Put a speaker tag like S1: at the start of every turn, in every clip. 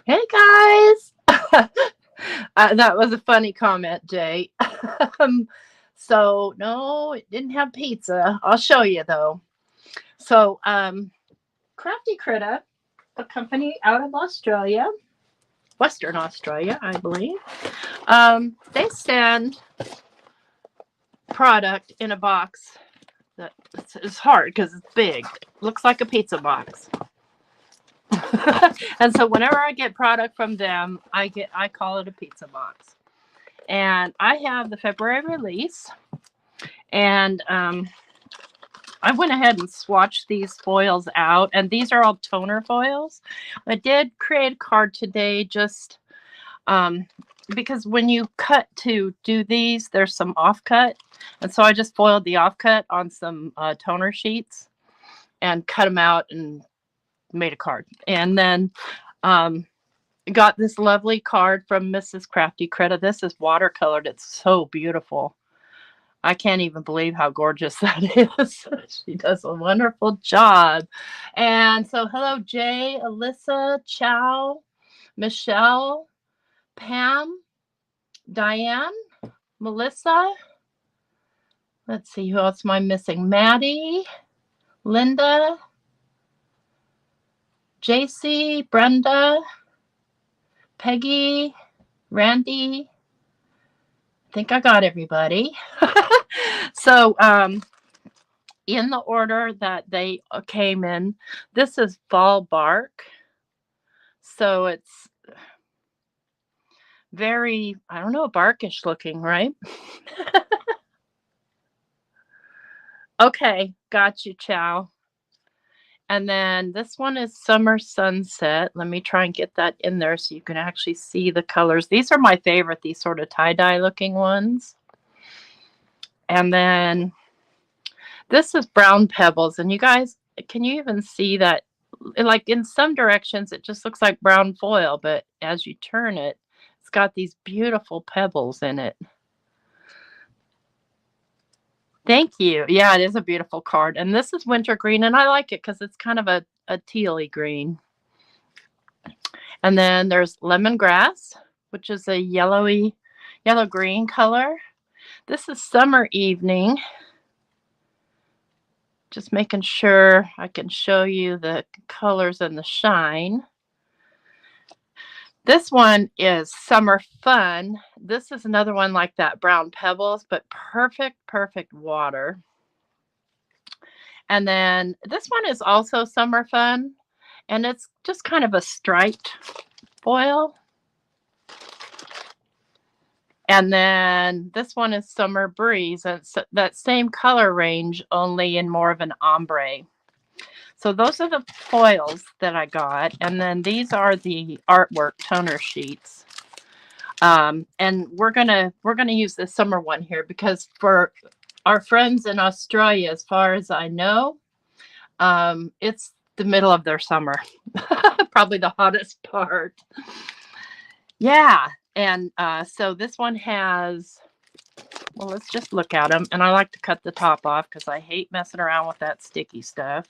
S1: Hey guys. That was a funny comment, Jay. um, so no, it didn't have pizza. I'll show you though. So Crafty Critta, a company out of Australia, Western Australia, I believe. They send product in a box that is hard because it's big. Looks like a pizza box. And so whenever I get product from them, I call it a pizza box. And I have the February release, and I went ahead and swatched these foils out, and these are all toner foils. I did create a card today just because when you cut to do these, there's some offcut, and so I just foiled the offcut on some toner sheets and cut them out and made a card. And then got this lovely card from Mrs. Crafty Critta. This is watercolored. It's so beautiful. I can't even believe how gorgeous that is. She does a wonderful job. And so hello, Jay, Alyssa, Chow, Michelle, Pam, Diane, Melissa. Let's see, who else am I missing? Maddie, Linda, JC, Brenda, Peggy, Randy. I think I got everybody. So in the order that they came in, this is fall bark. So it's very, I don't know, barkish looking, right? Okay, got you, Chow. And then this one is Summer Sunset. Let me try and get that in there so you can actually see the colors. These are my favorite, these sort of tie-dye looking ones. And then this is Brown Pebbles. And you guys, can you even see that? Like in some directions, it just looks like brown foil, but as you turn it, it's got these beautiful pebbles in it. Thank you. Yeah, it is a beautiful card. And this is winter green, and I like it because it's kind of a tealy green. And then there's lemongrass, which is a yellow-green color. This is summer evening. Just making sure I can show you the colors and the shine. This one is Summer Fun. This is another one like that, Brown Pebbles, but perfect water. And then this one is also Summer Fun, and it's just kind of a striped foil. And then this one is Summer Breeze, and it's that same color range, only in more of an ombre. So those are the foils that I got. And then these are the artwork toner sheets. And we're gonna use the summer one here because for our friends in Australia, as far as I know, it's the middle of their summer. Probably the hottest part. Yeah. And so this one has, well, let's just look at them. And I like to cut the top off because I hate messing around with that sticky stuff.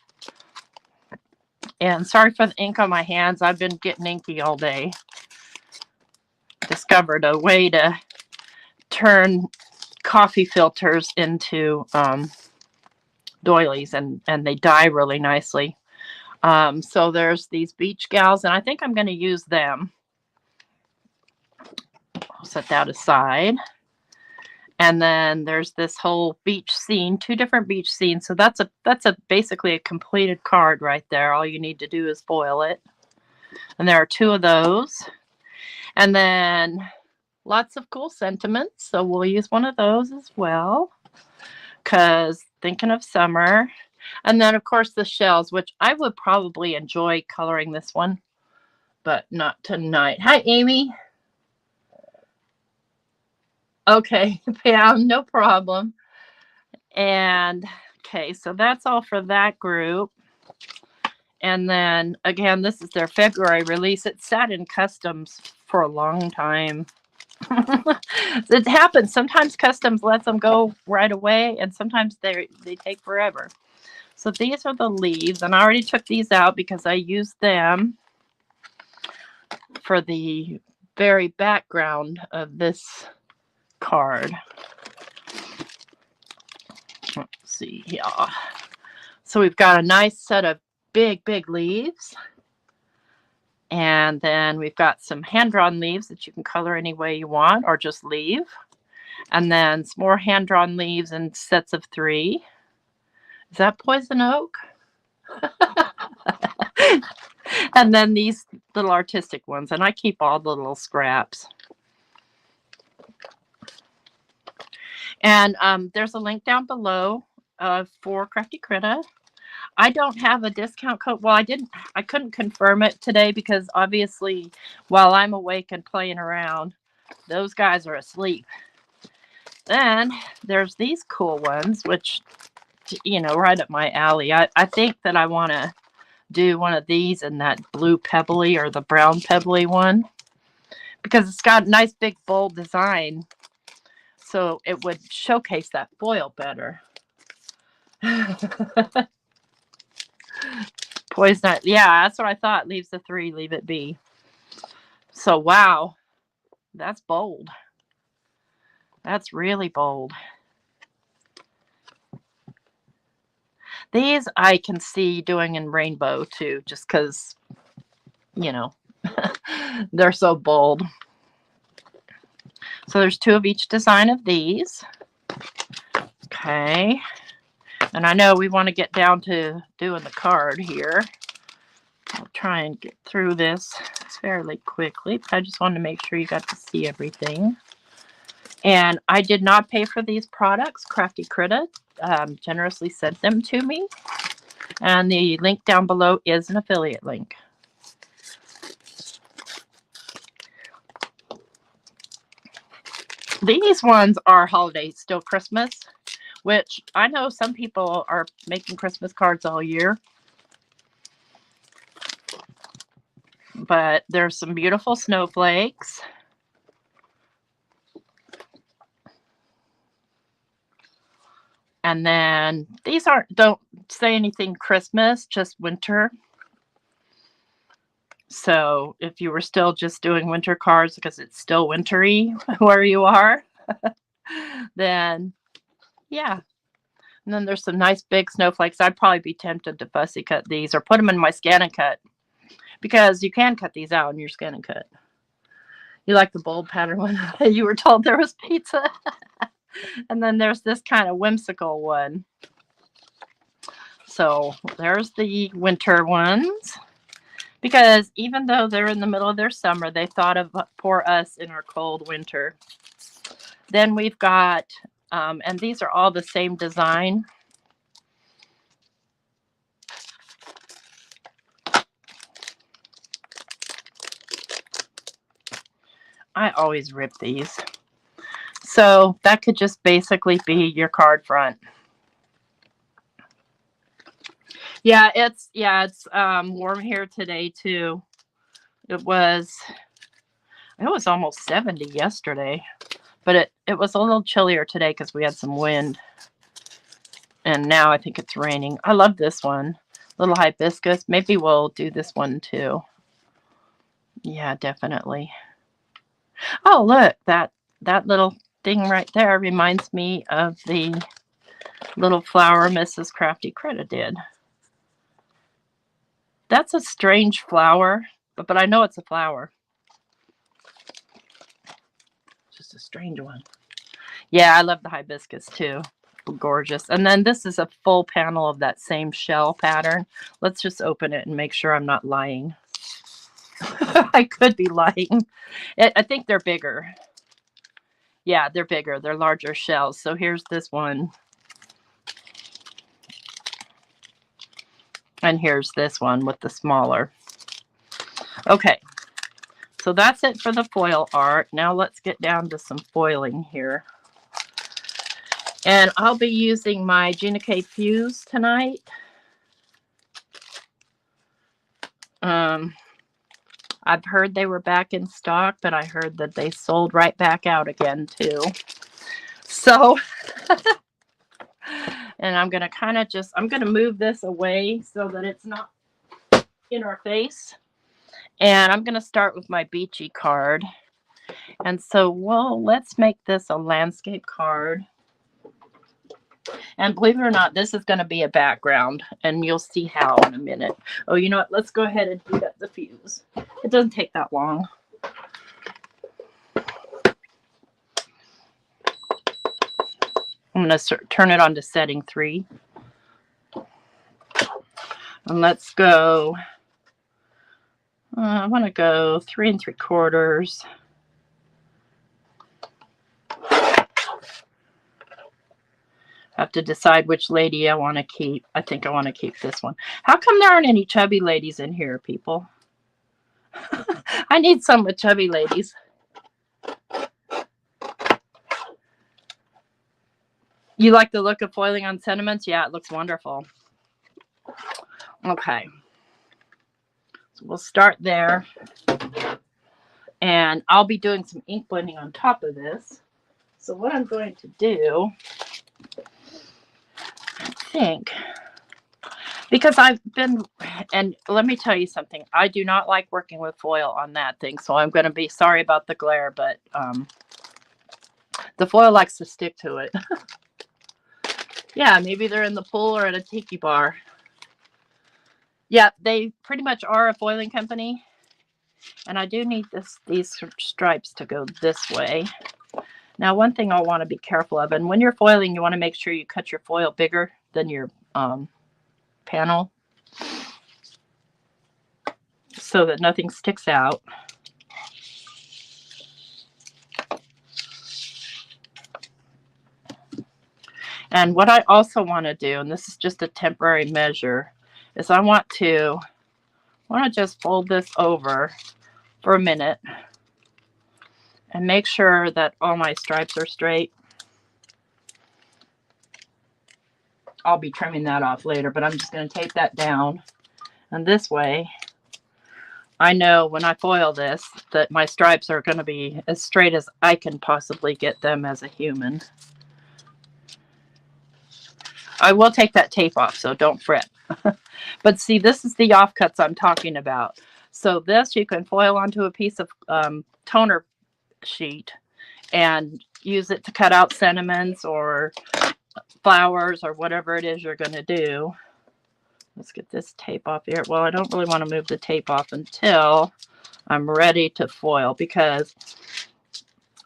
S1: And sorry for the ink on my hands. I've been getting inky all day. Discovered a way to turn coffee filters into doilies, and they dye really nicely. So there's these beach gals, and I think I'm going to use them. I'll set that aside. And then there's this whole beach scene, 2 different beach scenes. So that's basically a completed card right there. All you need to do is foil it. And there are 2 of those. And then lots of cool sentiments. So we'll use one of those as well, because thinking of summer. And then, of course, the shells, which I would probably enjoy coloring this one, but not tonight. Hi, Amy. Okay, Pam, no problem. And okay, so that's all for that group. And then again, this is their February release. It sat in customs for a long time. It happens. Sometimes customs lets them go right away, and sometimes they take forever. So these are the leaves, and I already took these out because I used them for the very background of this card. Let's see, yeah. So we've got a nice set of big leaves. And then we've got some hand-drawn leaves that you can color any way you want or just leave. And then some more hand-drawn leaves in sets of 3. Is that poison oak? And then these little artistic ones. And I keep all the little scraps. And there's a link down below for Crafty Critta. I don't have a discount code. Well, I couldn't confirm it today because obviously while I'm awake and playing around, those guys are asleep. Then there's these cool ones, which, you know, right up my alley. I think that I want to do one of these in that blue pebbly or the brown pebbly one because it's got a nice big bold design. So it would showcase that foil better. Poison. Yeah, that's what I thought. Leaves the 3, leave it be. So, wow. That's bold. That's really bold. These I can see doing in rainbow too, just because, you know, they're so bold. So there's 2 of each design of these. Okay. And I know we want to get down to doing the card here. I'll try and get through this fairly quickly, but I just wanted to make sure you got to see everything. And I did not pay for these products. Crafty Critta generously sent them to me. And the link down below is an affiliate link. These ones are holiday, still Christmas, which I know some people are making Christmas cards all year. But there's some beautiful snowflakes. And then these don't say anything Christmas, just winter. So if you were still just doing winter cards because it's still wintry where you are, then yeah. And then there's some nice big snowflakes. I'd probably be tempted to fussy cut these or put them in my scan and cut because you can cut these out in your scan and cut. You like the bold pattern one? You were told there was pizza. And then there's this kind of whimsical one. So there's the winter ones. Because even though they're in the middle of their summer, they thought of for us in our cold winter. Then we've got, and these are all the same design. I always rip these. So that could just basically be your card front. Yeah, it's warm here today too. It was almost 70 yesterday, but it was a little chillier today because we had some wind. And now I think it's raining. I love this one. Little hibiscus. Maybe we'll do this one too. Yeah, definitely. Oh, look, that little thing right there reminds me of the little flower Mrs. Crafty Critta did. That's a strange flower, but I know it's a flower. Just a strange one. Yeah, I love the hibiscus too. Gorgeous. And then this is a full panel of that same shell pattern. Let's just open it and make sure I'm not lying. I could be lying. I think they're bigger. Yeah, they're bigger. They're larger shells. So here's this one. And here's this one with the smaller. Okay. So that's it for the foil art. Now let's get down to some foiling here. And I'll be using my Gina K Fuse tonight. I've heard they were back in stock, but I heard that they sold right back out again too. So, and I'm going to I'm going to move this away so that it's not in our face. And I'm going to start with my beachy card. And so, well, let's make this a landscape card. And believe it or not, this is going to be a background, and you'll see how in a minute. Oh, you know what? Let's go ahead and heat up the fuse. It doesn't take that long. I'm going to turn it on to setting 3. And let's go. I want to go 3 3/4. Have to decide which lady I want to keep. I think I want to keep this one. How come there aren't any chubby ladies in here, people? I need some with chubby ladies. You like the look of foiling on sentiments? Yeah, it looks wonderful. Okay. So we'll start there. And I'll be doing some ink blending on top of this. So what I'm going to do, I think, because I've been, and let me tell you something, I do not like working with foil on that thing, so I'm going to be sorry about the glare, but the foil likes to stick to it. Yeah, maybe they're in the pool or at a tiki bar. Yeah, they pretty much are a foiling company, and I do need these stripes to go this way. Now, one thing I'll want to be careful of, and when you're foiling, you want to make sure you cut your foil bigger than your panel so that nothing sticks out. And what I also want to do, and this is just a temporary measure, is I want to just fold this over for a minute and make sure that all my stripes are straight. I'll be trimming that off later, but I'm just going to tape that down. And this way, I know when I foil this that my stripes are going to be as straight as I can possibly get them as a human. I will take that tape off, so don't fret. But see, this is the offcuts I'm talking about. So this you can foil onto a piece of toner sheet and use it to cut out sentiments or flowers or whatever it is you're going to do. Let's get this tape off here. Well, I don't really want to move the tape off until I'm ready to foil, because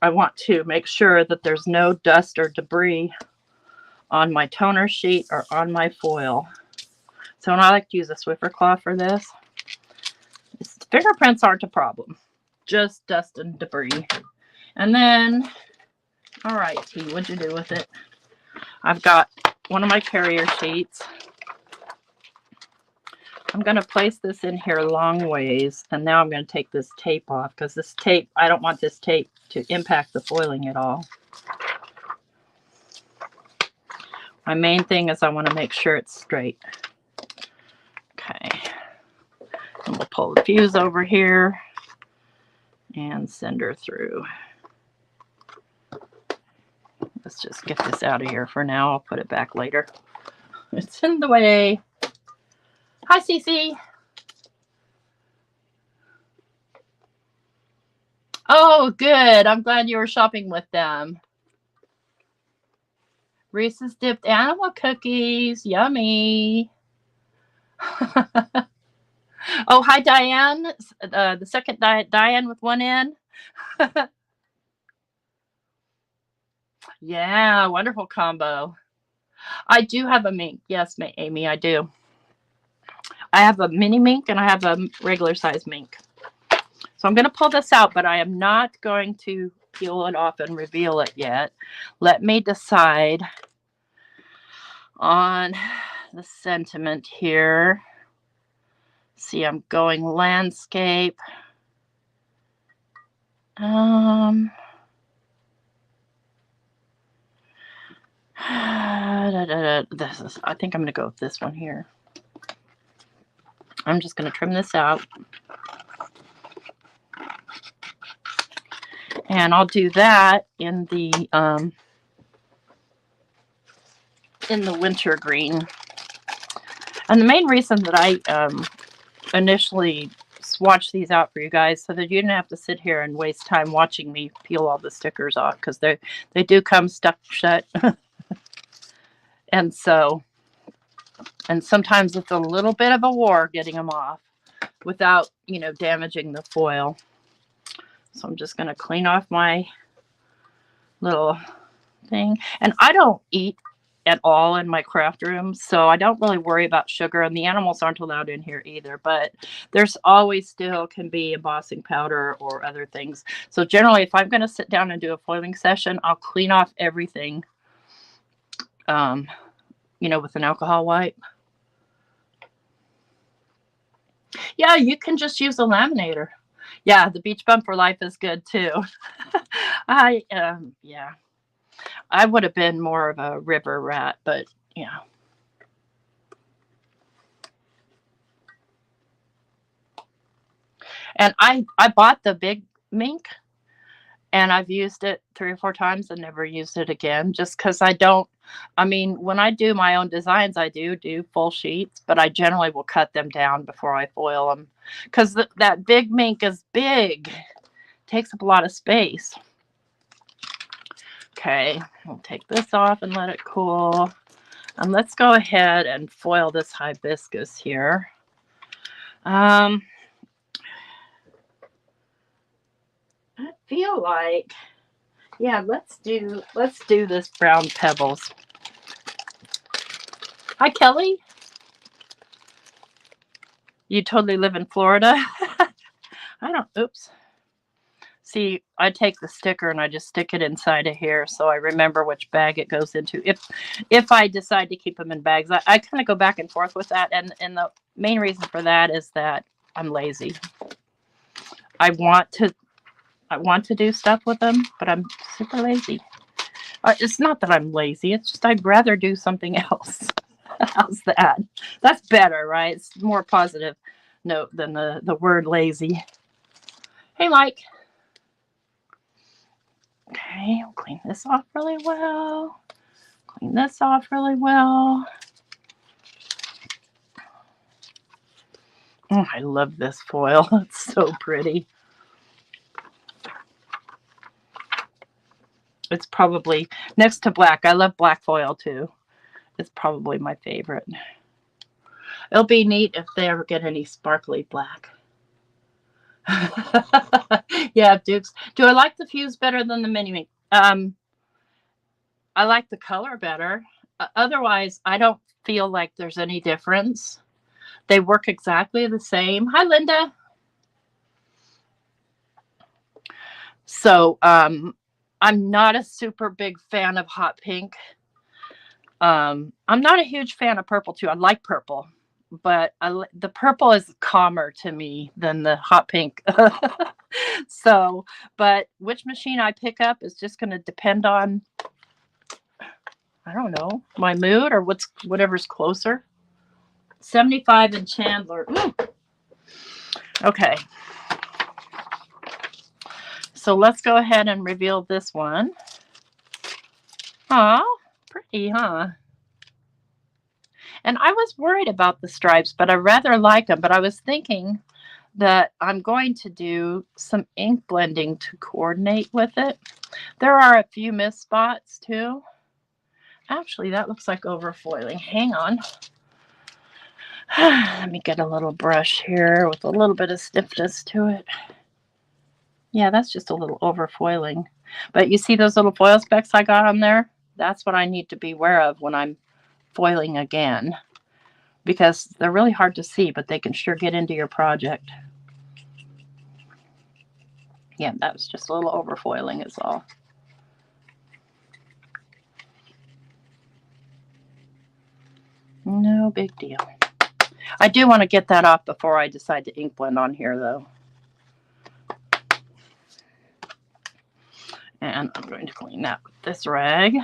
S1: I want to make sure that there's no dust or debris on my toner sheet or on my foil. So I like to use a Swiffer cloth for this. Fingerprints aren't a problem, just dust and debris. And then, all right, T, what'd you do with it? I've got one of my carrier sheets. I'm going to place this in here long ways, and now I'm going to take this tape off, because this tape, I don't want this tape to impact the foiling at all. My main thing is I want to make sure it's straight. Okay. And we'll pull the fuse over here and send her through. Let's just get this out of here for now. I'll put it back later. It's in the way. Hi, Cece. Oh, good. I'm glad you were shopping with them. Reese's dipped animal cookies. Yummy. Oh, hi, Diane. The second Diane with one N. Yeah, wonderful combo. I do have a mink. Yes, Amy, I do. I have a mini mink and I have a regular size mink. So I'm going to pull this out, but I am not going to peel it off and reveal it yet. Let me decide on the sentiment here. See, I'm going landscape. This is, I think I'm going to go with this one here. I'm just going to trim this out. And I'll do that in the wintergreen. And the main reason that I initially swatch these out for you guys so that you didn't have to sit here and waste time watching me peel all the stickers off, because they do come stuck shut. And sometimes it's a little bit of a war getting them off without, damaging the foil. So I'm just going to clean off my little thing. And I don't eat at all in my craft room, so I don't really worry about sugar, and the animals aren't allowed in here either, but there's always still can be embossing powder or other things. So generally, if I'm going to sit down and do a foiling session, I'll clean off everything, with an alcohol wipe. Yeah, you can just use a laminator. Yeah, the Beach Bum for Life is good too. Yeah. I would have been more of a river rat, but yeah. And I bought the big mink, and I've used it 3 or 4 times and never used it again, just because when I do my own designs, I do full sheets, but I generally will cut them down before I foil them, because that big mink is big. Takes up a lot of space. Okay, we'll take this off and let it cool. And let's go ahead and foil this hibiscus here. I feel like, yeah, let's do this brown pebbles. Hi, Kelly. You totally live in Florida? Oops. See, I take the sticker and I just stick it inside of here so I remember which bag it goes into. If I decide to keep them in bags, I kind of go back and forth with that. And the main reason for that is that I'm lazy. I want to do stuff with them, but I'm super lazy. It's not that I'm lazy. It's just I'd rather do something else. How's that? That's better, right? It's more positive note than the word lazy. Hey, Mike. Okay, I'll clean this off really well. Clean this off really well. Oh, I love this foil. It's so pretty. It's probably, next to black, I love black foil too. It's probably my favorite. It'll be neat if they ever get any sparkly black. Yeah, Dukes. Do I like the fuse better than the mini mink? I like the color better. Otherwise, I don't feel like there's any difference. They work exactly the same. Hi, Linda. So, I'm not a super big fan of hot pink. I'm not a huge fan of purple too. I like purple, but the purple is calmer to me than the hot pink. So, but which machine I pick up is just going to depend on, I don't know, my mood or whatever's closer. 75 in Chandler. Ooh. Okay. So let's go ahead and reveal this one. Aw, pretty, huh? And I was worried about the stripes, but I rather like them. But I was thinking that I'm going to do some ink blending to coordinate with it. There are a few missed spots too. Actually, that looks like overfoiling. Hang on. Let me get a little brush here with a little bit of stiffness to it. Yeah, that's just a little overfoiling. But you see those little foil specks I got on there? That's what I need to be aware of when I'm foiling again, because they're really hard to see, but they can sure get into your project. Yeah, that was just a little overfoiling is all. No big deal. I do want to get that off before I decide to ink blend on here, though. And I'm going to clean that with this rag.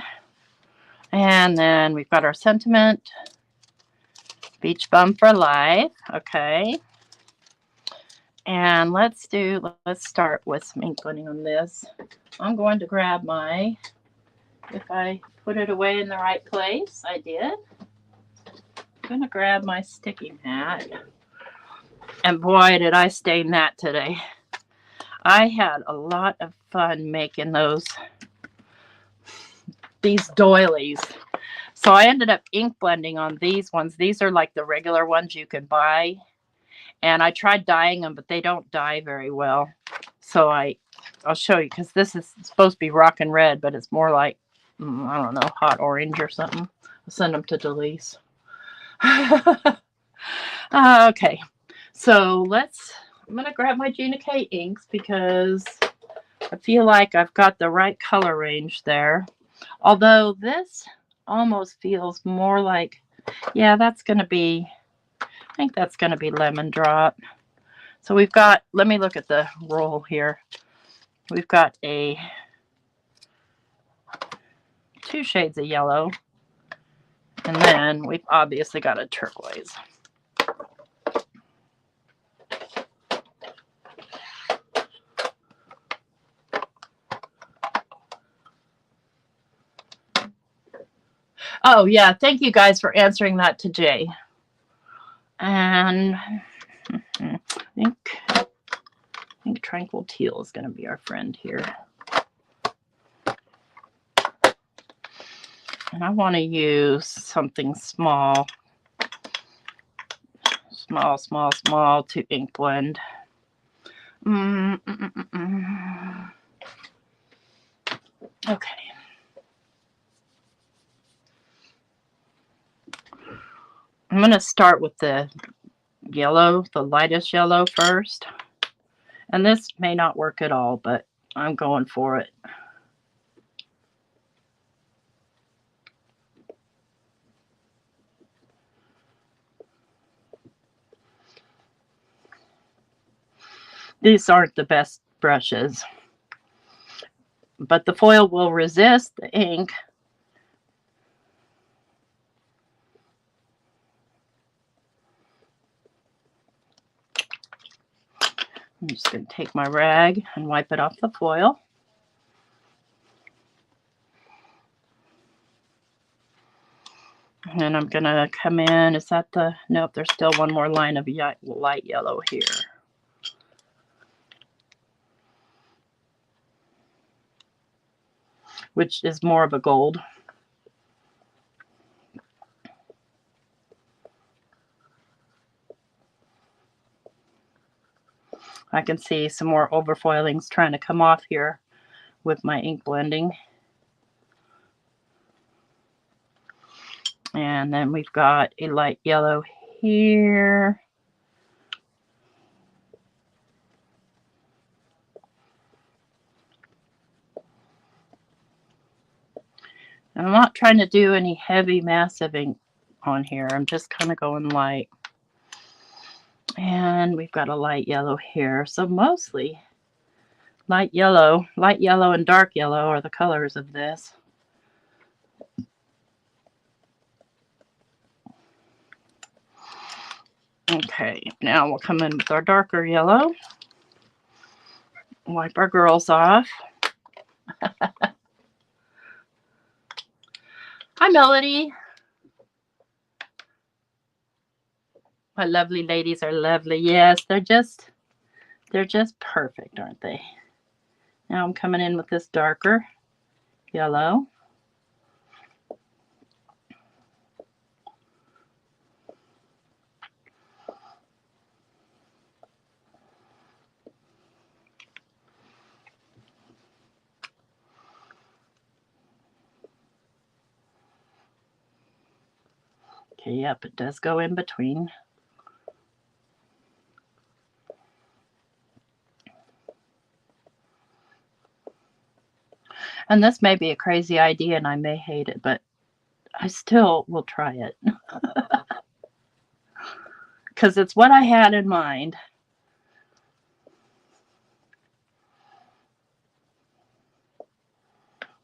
S1: And then we've got our sentiment. Beach Bum for Life. Okay. And let's start with some ink blending on this. I'm going to grab if I put it away in the right place, I did. I'm going to grab my sticky mat. And boy, did I stain that today. I had a lot of fun making these doilies. So I ended up ink blending on these ones. These are like the regular ones you can buy. And I tried dyeing them, but they don't dye very well. So I'll show you, because this is supposed to be rockin' red, but it's more like, I don't know, hot orange or something. I'll send them to Delise. Okay, so I'm going to grab my Gina K inks because I feel like I've got the right color range there. Although this almost feels more like, yeah, that's going to be, I think that's going to be lemon drop. So we've got, let me look at the roll here. We've got 2 shades of yellow. And then we've obviously got a turquoise. Oh, yeah. Thank you guys for answering that to Jay. And I think Tranquil Teal is going to be our friend here. And I want to use something small. Small to ink blend. Okay. I'm going to start with the yellow, the lightest yellow first. And this may not work at all, but I'm going for it. These aren't the best brushes, but the foil will resist the ink. I'm just going to take my rag and wipe it off the foil. And I'm going to come in, is that the, nope, there's still one more line of light yellow here. Which is more of a gold. I can see some more overfoilings trying to come off here with my ink blending. And then we've got a light yellow here. And I'm not trying to do any heavy, massive ink on here. I'm just kind of going light. And we've got a light yellow here. So mostly light yellow and dark yellow are the colors of this. Okay, now we'll come in with our darker yellow. Wipe our girls off. Hi, Melody. My lovely ladies are lovely. Yes, they're just perfect, aren't they? Now I'm coming in with this darker yellow. Okay, yep, it does go in between. And this may be a crazy idea and I may hate it, but I still will try it. Because it's what I had in mind.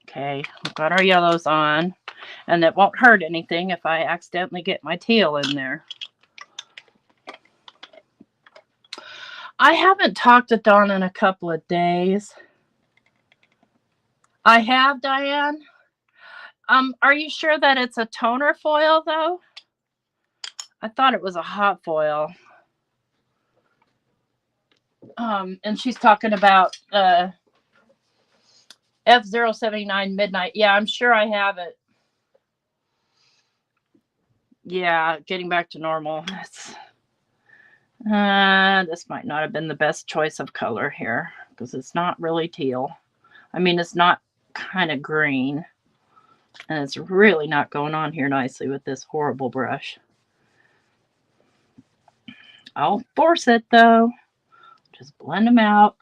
S1: Okay, we've got our yellows on. And it won't hurt anything if I accidentally get my teal in there. I haven't talked to Dawn in a couple of days. I have, Diane. Are you sure that it's a toner foil, though? I thought it was a hot foil. And she's talking about F079 Midnight. Yeah, I'm sure I have it. Yeah, getting back to normal. This might not have been the best choice of color here because it's not really teal. I mean, it's not kind of green. And it's really not going on here nicely with this horrible brush. I'll force it though. Just blend them out.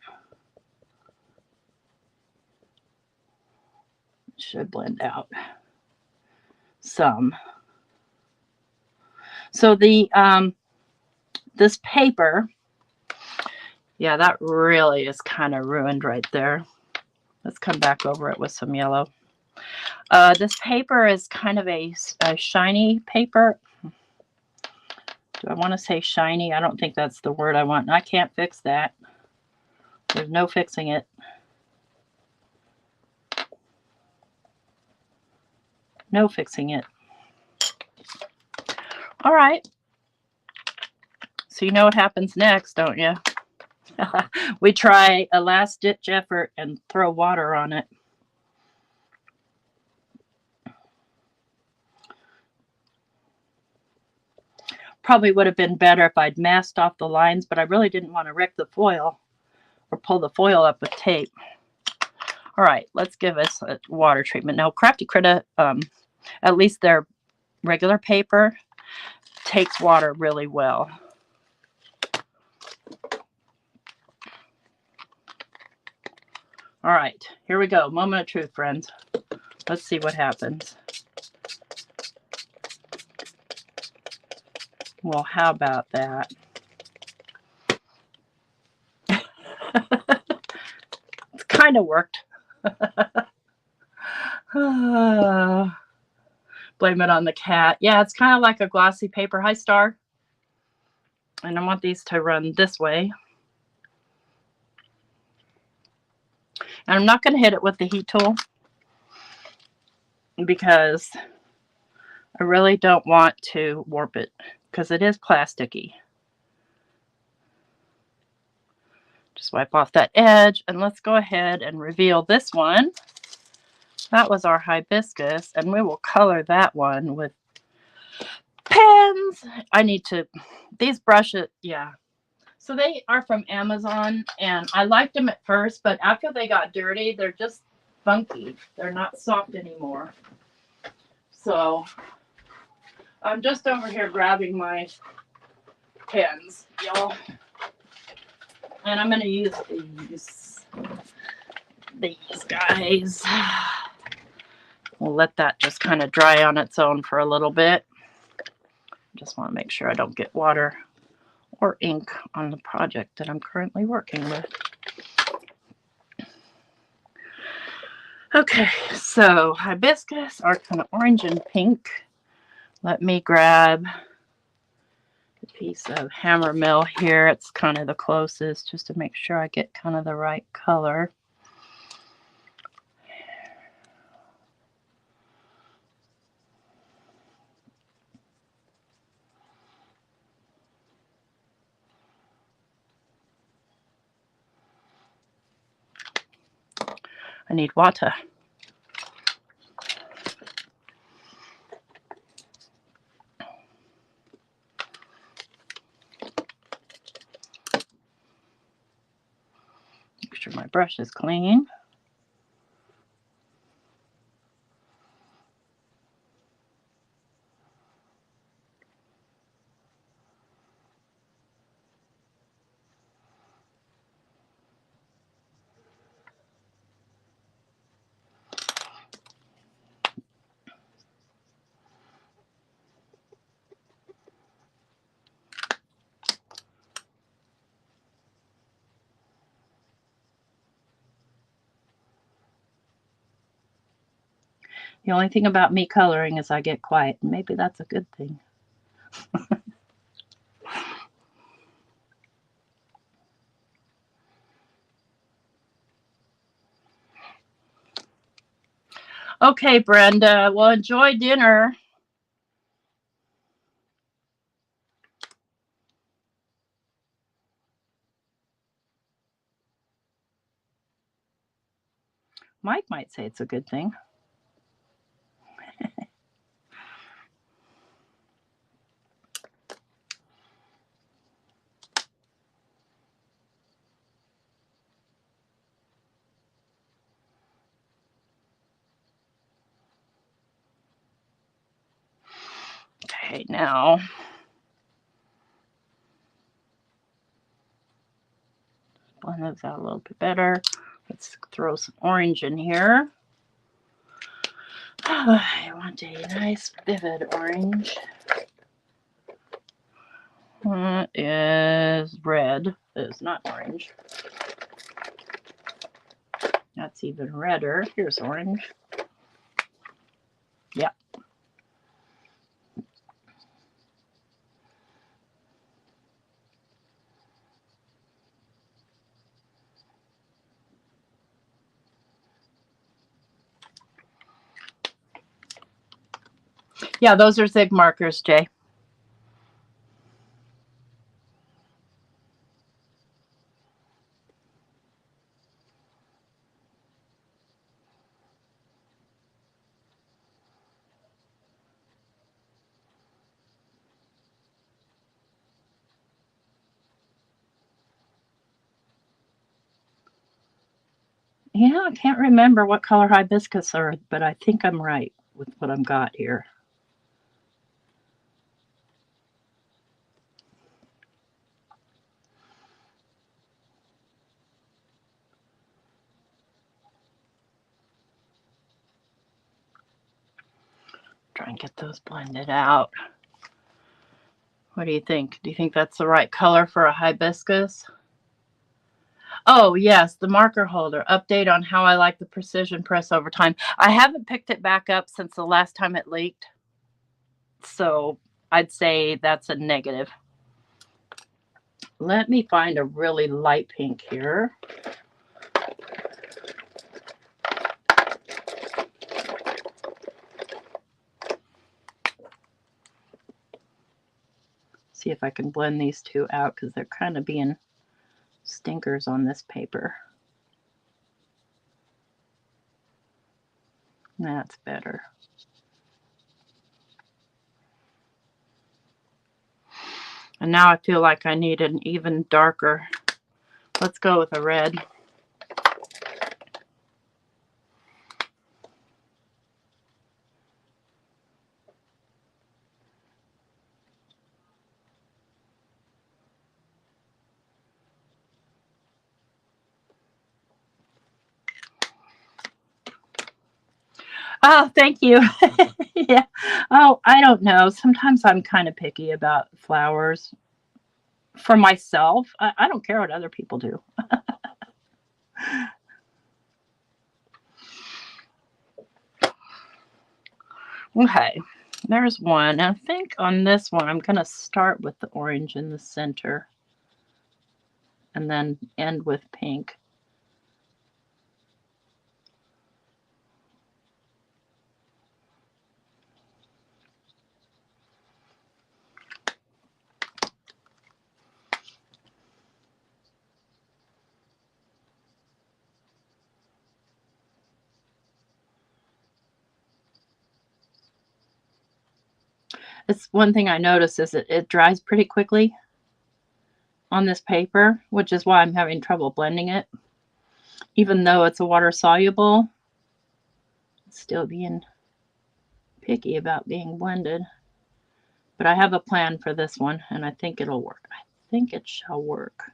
S1: Should blend out some. So the this paper, yeah, that really is kind of ruined right there. Let's come back over it with some yellow. This paper is kind of a shiny paper. Do I want to say shiny? I don't think that's the word I want. I can't fix that. There's no fixing it. No fixing it. All right. So you know what happens next, don't you? We try a last-ditch effort and throw water on it. Probably would have been better if I'd masked off the lines, but I really didn't want to wreck the foil or pull the foil up with tape. All right, let's give us a water treatment. Now, Crafty Critta, at least their regular paper, takes water really well. All right, here we go. Moment of truth, friends. Let's see what happens. Well, how about that? It's kind of worked. Blame it on the cat. Yeah, it's kind of like a glossy paper. Hi, Star. And I want these to run this way. And I'm not going to hit it with the heat tool because I really don't want to warp it because it is plasticky. Just wipe off that edge and let's go ahead and reveal this one. That was our hibiscus, and we will color that one with pens. I need to, these brushes, yeah. So they are from Amazon, and I liked them at first, but after they got dirty, they're just funky. They're not soft anymore. So I'm just over here grabbing my pens, y'all. And I'm going to use these guys. We'll let that just kind of dry on its own for a little bit. Just want to make sure I don't get water or ink on the project that I'm currently working with. Okay, so hibiscus are kind of orange and pink. Let me grab a piece of hammer mill here. It's kind of the closest, just to make sure I get kind of the right color. I need water. Make sure my brush is clean. The only thing about me coloring is I get quiet. Maybe that's a good thing. Okay, Brenda. Well, enjoy dinner. Mike might say it's a good thing. Okay, now blend those out a little bit better. Let's throw some orange in here. Oh, I want a nice vivid orange. That is red. It's not orange. That's even redder. Here's orange. Yeah. Yeah, those are Zig markers, Jay. Yeah, I can't remember what color hibiscus are, but I think I'm right with what I've got here. Try and get those blended out. What do you think? Do you think that's the right color for a hibiscus? Oh, yes, the marker holder. Update on how I like the precision press over time. I haven't picked it back up since the last time it leaked. So I'd say that's a negative. Let me find a really light pink here. See if I can blend these two out because they're kind of being stinkers on this paper. That's better. And now I feel like I need an even darker. Let's go with a red. Oh, thank you. Yeah. Oh, I don't know. Sometimes I'm kind of picky about flowers for myself. I don't care what other people do. Okay, there's one. I think on this one, I'm going to start with the orange in the center and then end with pink. It's one thing I noticed is it dries pretty quickly on this paper, which is why I'm having trouble blending it. Even though it's a water soluble, it's still being picky about being blended. But I have a plan for this one, and I think it'll work. I think it shall work.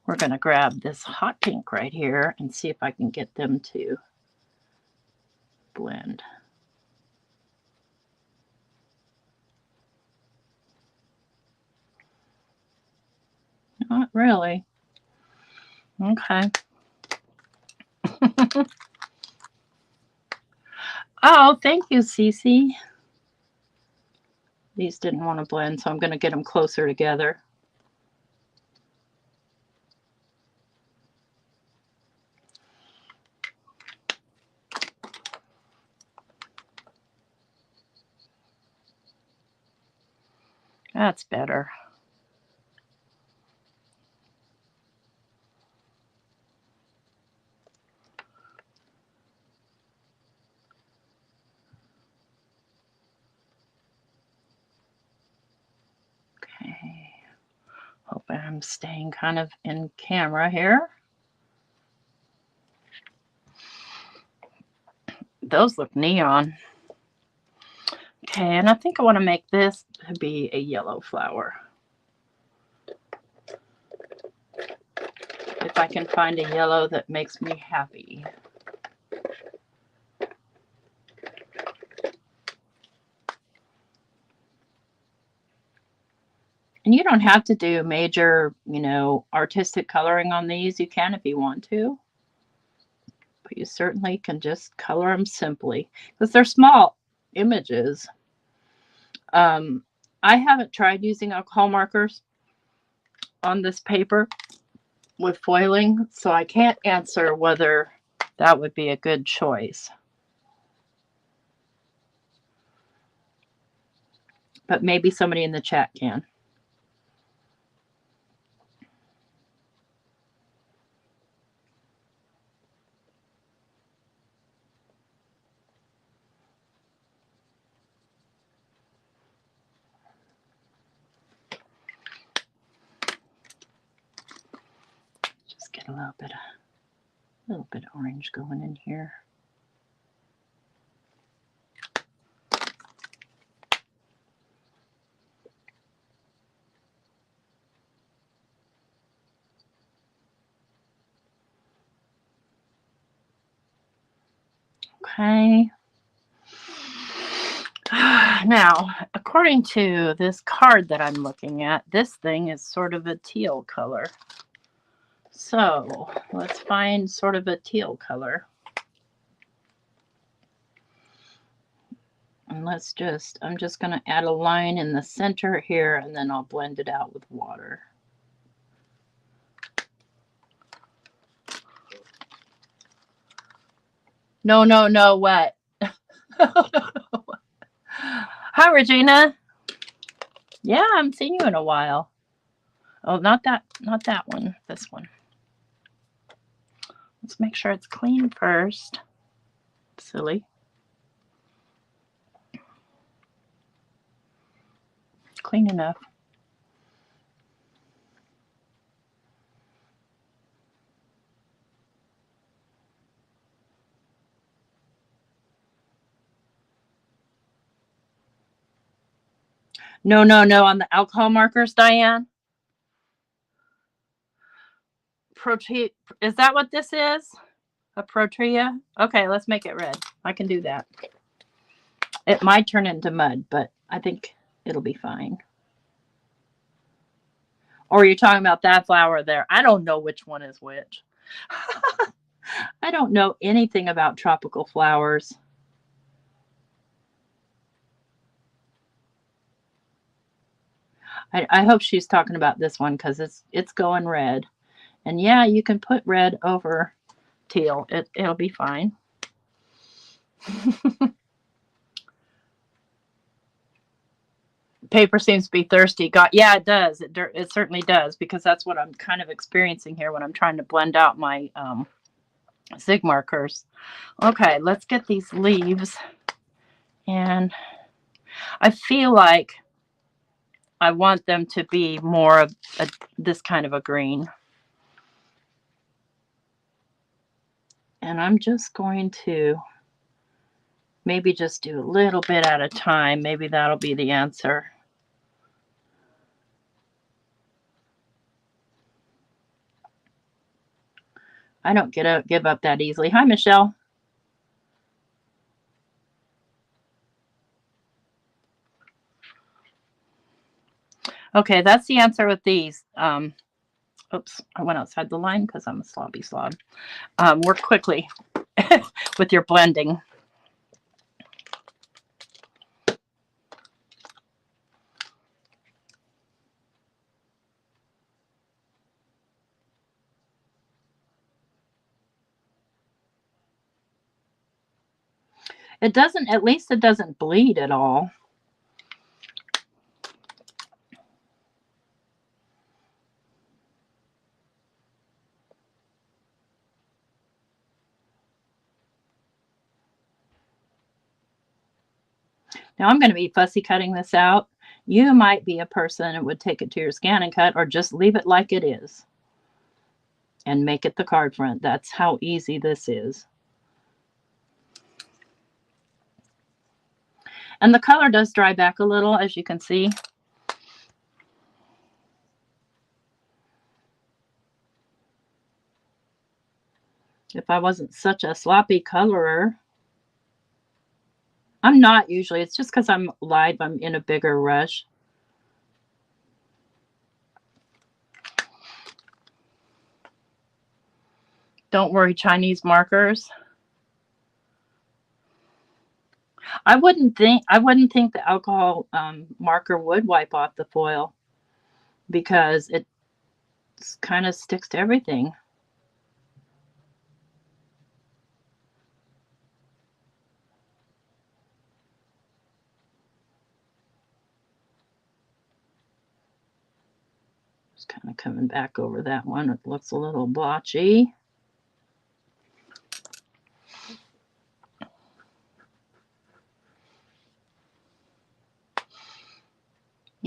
S1: We're going to grab this hot pink right here and see if I can get them to blend. Not really. Okay. Oh, thank you, Cece. These didn't want to blend, so I'm going to get them closer together. That's better. Okay. Hope I'm staying kind of in camera here. Those look neon. Okay, and I think I want to make this to be a yellow flower. If I can find a yellow that makes me happy. And you don't have to do major, artistic coloring on these. You can if you want to. But you certainly can just color them simply because they're small images. I haven't tried using alcohol markers on this paper with foiling, so I can't answer whether that would be a good choice. But maybe somebody in the chat can. Just get a little bit of orange going in here. Okay. Now, according to this card that I'm looking at, this thing is sort of a teal color. So let's find sort of a teal color. And I'm just going to add a line in the center here, and then I'll blend it out with water. No, what? Hi, Regina. Yeah, I haven't seen you in a while. Oh, not that one. This one. Let's make sure it's clean first. Silly. Clean enough. No, on the alcohol markers, Diane. Is that what this is? A protria? Okay, let's make it red. I can do that. It might turn into mud, but I think it'll be fine. Or you're talking about that flower there. I don't know which one is which. I don't know anything about tropical flowers. I hope she's talking about this one because it's going red. And yeah, you can put red over teal. It'll be fine. Paper seems to be thirsty. Yeah, it does. It certainly does, because that's what I'm kind of experiencing here when I'm trying to blend out my Zig markers. Okay, let's get these leaves. And I feel like I want them to be more of this kind of a green. And I'm just going to maybe just do a little bit at a time. Maybe that'll be the answer. I don't give up that easily. Hi, Michelle. Okay, that's the answer with these. Oops, I went outside the line because I'm a sloppy slob. Work quickly with your blending. It doesn't, at least it doesn't bleed at all. Now I'm going to be fussy cutting this out. You might be a person that would take it to your scan and cut or just leave it like it is and make it the card front. That's how easy this is. And the color does dry back a little, as you can see. If I wasn't such a sloppy colorer, I'm not usually. It's just because I'm live. I'm in a bigger rush. Don't worry, Chinese markers. I wouldn't think the alcohol marker would wipe off the foil because it kind of sticks to everything. Just kind of coming back over that one. It looks a little blotchy.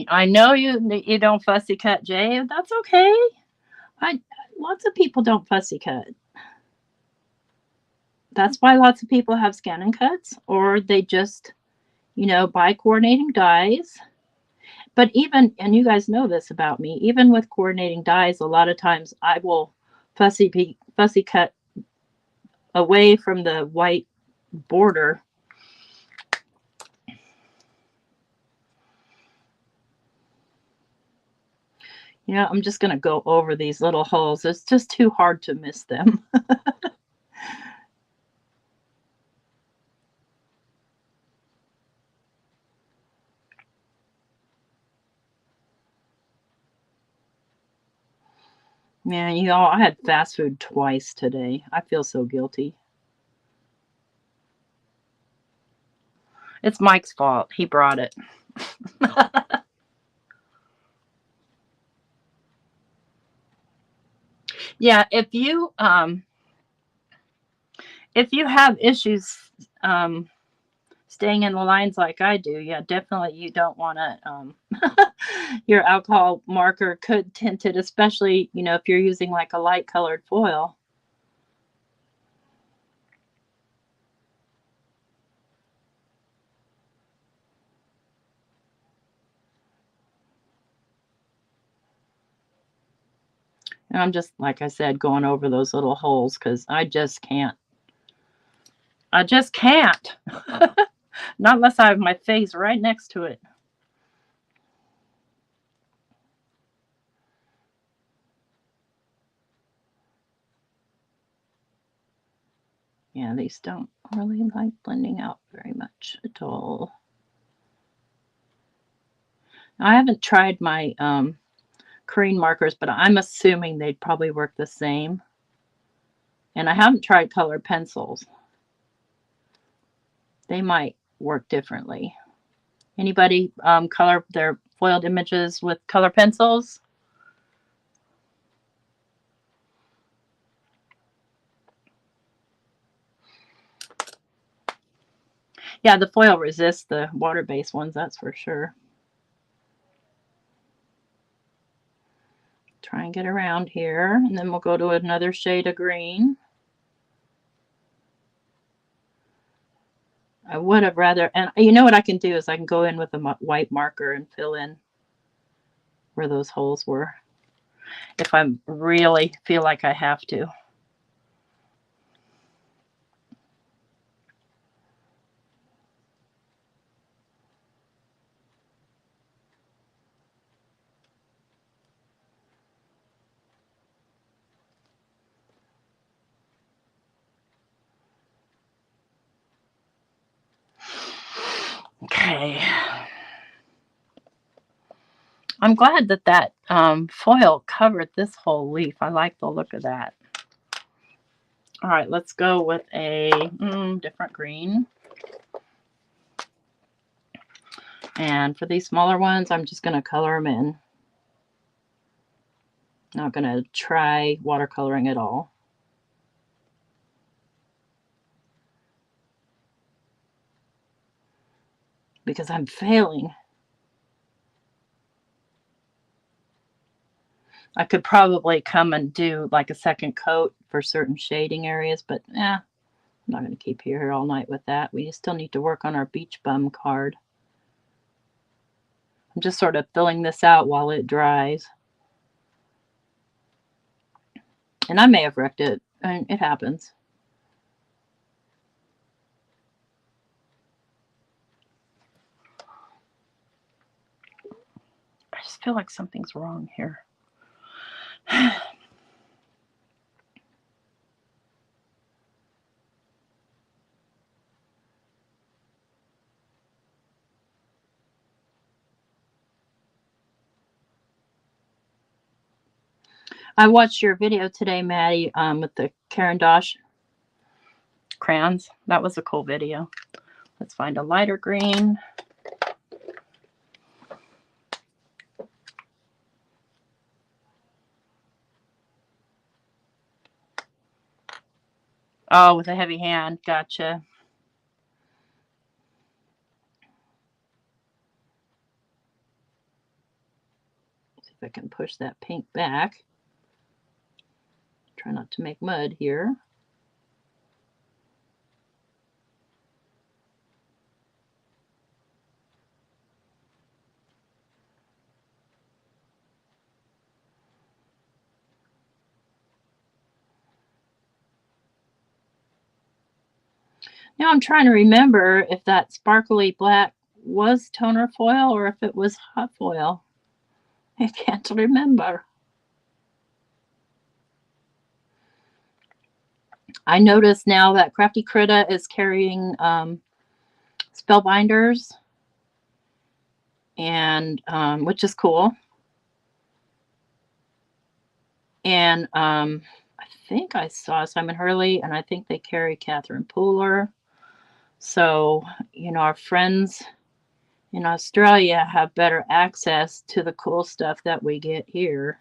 S1: I know you don't fussy cut, Jay. That's okay. Lots of people don't fussy cut. That's why lots of people have scan and cuts, or they just, buy coordinating dies. But even, and you guys know this about me, even with coordinating dies, a lot of times I will fussy cut away from the white border. I'm just going to go over these little holes. It's just too hard to miss them. Man, I had fast food twice today. I feel so guilty. It's Mike's fault. He brought it. Yeah, if you have issues staying in the lines like I do, yeah, definitely you don't want to your alcohol marker could tint it, especially, if you're using like a light colored foil. And I'm just, like I said, going over those little holes because I just can't. I just can't. Not unless I have my face right next to it. Yeah, these don't really like blending out very much at all. I haven't tried my Korean markers, but I'm assuming they'd probably work the same. And I haven't tried colored pencils. They might work differently. Anybody color their foiled images with color pencils? Yeah, the foil resists the water-based ones, that's for sure. Try and get around here, and then we'll go to another shade of green. I would have rather, and you know what I can do is I can go in with a white marker and fill in where those holes were if I really feel like I have to. Okay. I'm glad that foil covered this whole leaf. I like the look of that. All right, let's go with a different green. And for these smaller ones, I'm just going to color them in. Not going to try watercoloring at all. because I'm failing. I could probably come and do like a second coat for certain shading areas, but I'm not going to keep you here all night with that. We still need to work on our beach bum card. I'm just sort of filling this out while it dries. And I may have wrecked it. I mean, it happens. I just feel like something's wrong here. I watched your video today, Maddie, with the Caran d'Ache crayons. That was a cool video. Let's find a lighter green. Oh, with a heavy hand. Gotcha. See if I can push that pink back. Try not to make mud here. Now I'm trying to remember if that sparkly black was toner foil or if it was hot foil. I can't remember. I notice now that Crafty Critta is carrying spellbinders, and which is cool. And I think I saw Simon Hurley, and I think they carry Catherine Pooler. So, you know, our friends in Australia have better access to the cool stuff that we get here.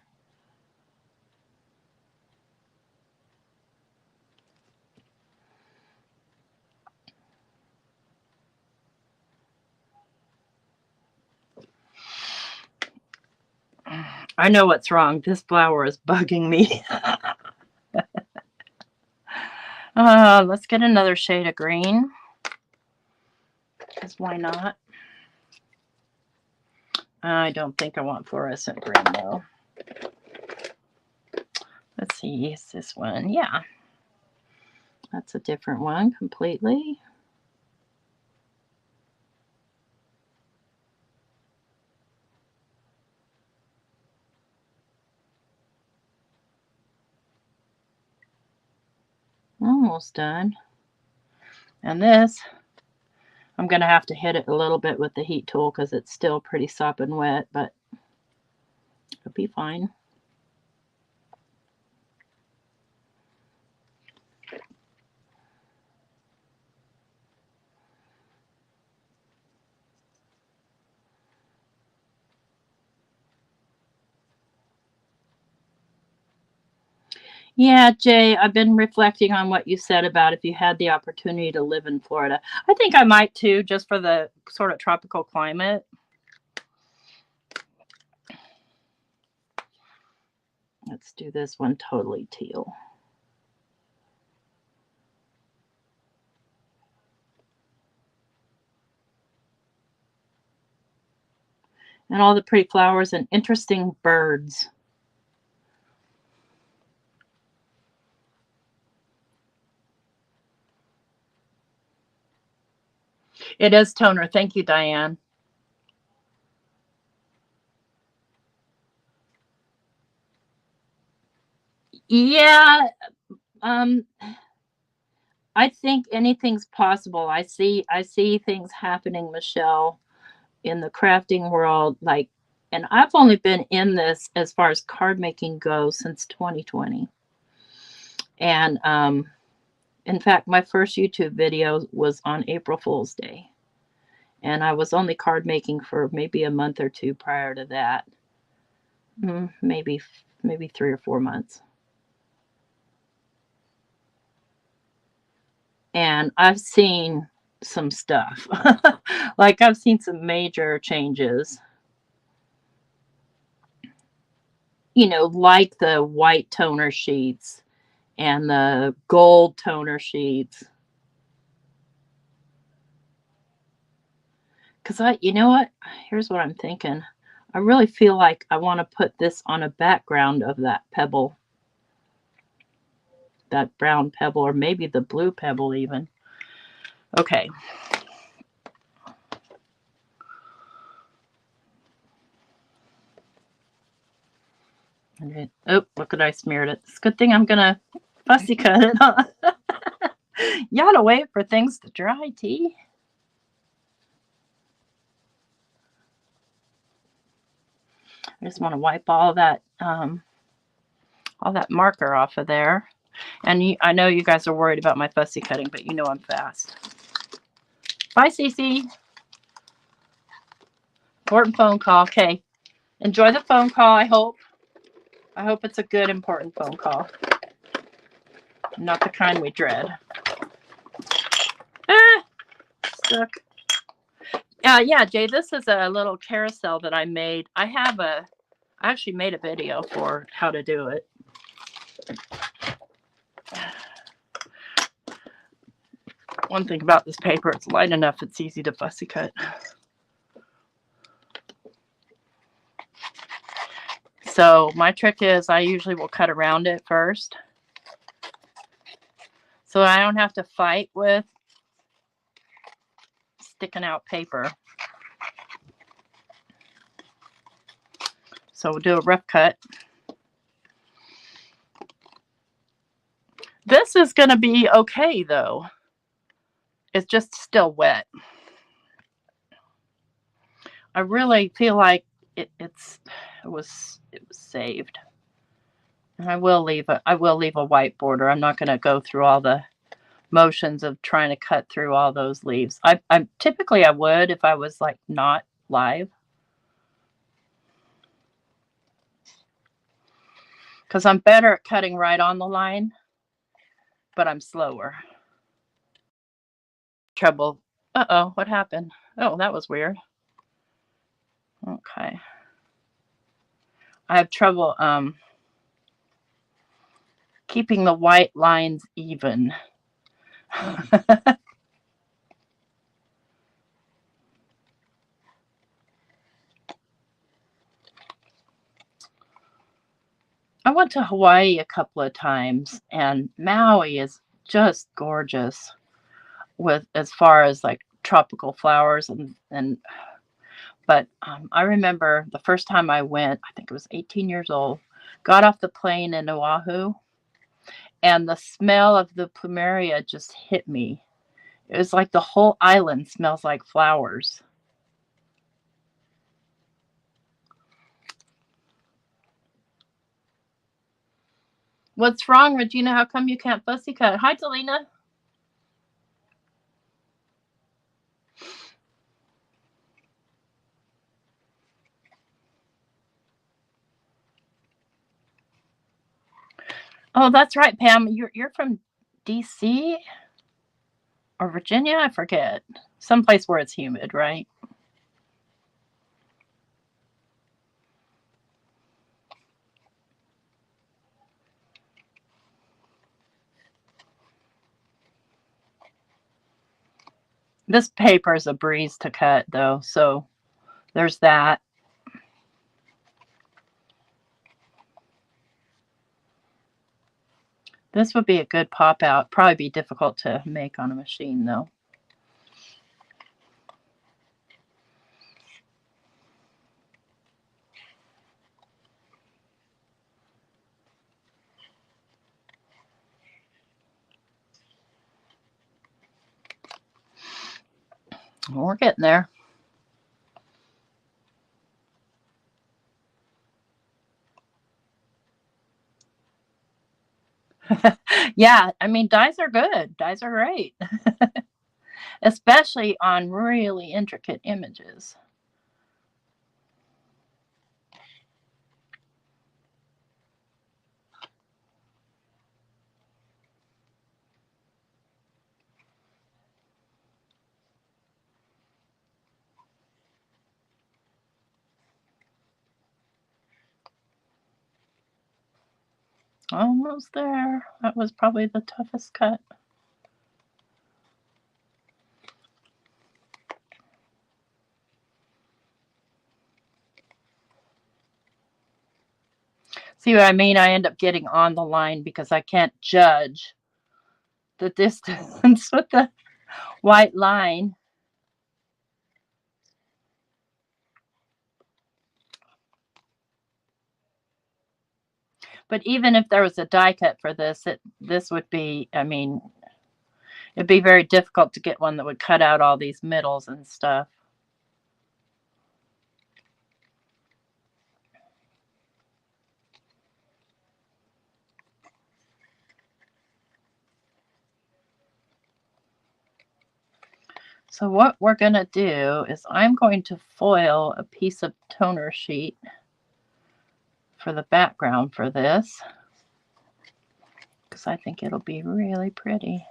S1: I know what's wrong. This flower is bugging me. Let's get another shade of green. Because why not? I don't think I want fluorescent green though. Let's see, is this one? Yeah. That's a different one completely. Almost done. And this, I'm going to have to hit it a little bit with the heat tool because it's still pretty sopping wet, but it'll be fine. Yeah, Jay, I've been reflecting on what you said about if you had the opportunity to live in Florida. I think I might too, just for the sort of tropical climate. Let's do this one totally teal. And all the pretty flowers and interesting birds. It is toner. Thank you, Diane. Yeah, I think anything's possible. I see things happening, Michelle, in the crafting world, like, and I've only been in this as far as card making goes since 2020. And in fact, my first YouTube video was on April Fool's Day. And I was only card making for maybe a month or two prior to that. Maybe 3 or 4 months. And I've seen some stuff. Like I've seen some major changes. You know, like the white toner sheets and the gold toner sheets. Because you know what? Here's what I'm thinking. I really feel like I want to put this on a background of that pebble, that brown pebble, or maybe the blue pebble even. Okay. Oh, look at I smeared it. It's a good thing I'm going to fussy cut it, huh? You gotta wait for things to dry, T. I just want to wipe all that marker off of there. And I know you guys are worried about my fussy cutting, but you know I'm fast. Bye, Cece. Important phone call. Okay. Enjoy the phone call, I hope. I hope it's a good, important phone call. Not the kind we dread. Ah! Stuck. Yeah, Jay, this is a little carousel that I made. I actually made a video for how to do it. One thing about this paper, it's light enough, it's easy to fussy cut. So my trick is I usually will cut around it first, so I don't have to fight with sticking out paper. So we'll do a rough cut. This is going to be okay though. It's just still wet. I really feel like it was saved. And I will leave a white border. I'm not going to go through all the motions of trying to cut through all those leaves. I typically I would if I was like not live, because I'm better at cutting right on the line, but I'm slower. Trouble. Uh-oh, what happened? Oh, that was weird. Okay. I have trouble keeping the white lines even. I went to Hawaii a couple of times, and Maui is just gorgeous with as far as like tropical flowers but I remember the first time I went, I think it was 18 years old, got off the plane in Oahu, and the smell of the plumeria just hit me. It was like the whole island smells like flowers. What's wrong, Regina? How come you can't fussy cut? Hi, Delina. Oh, that's right, Pam. You're from DC or Virginia? I forget. Someplace where it's humid, right? This paper is a breeze to cut, though, so there's that. This would be a good pop out. Probably be difficult to make on a machine, though. We're getting there. Yeah, I mean, dyes are good. Dyes are great. Especially on really intricate images. Almost there. That was probably the toughest cut. See what I mean? I end up getting on the line because I can't judge the distance with the white line. But even if there was a die cut for this, this would be, I mean, it'd be very difficult to get one that would cut out all these middles and stuff. So what we're going to do is I'm going to foil a piece of toner sheet for the background for this, because I think it'll be really pretty.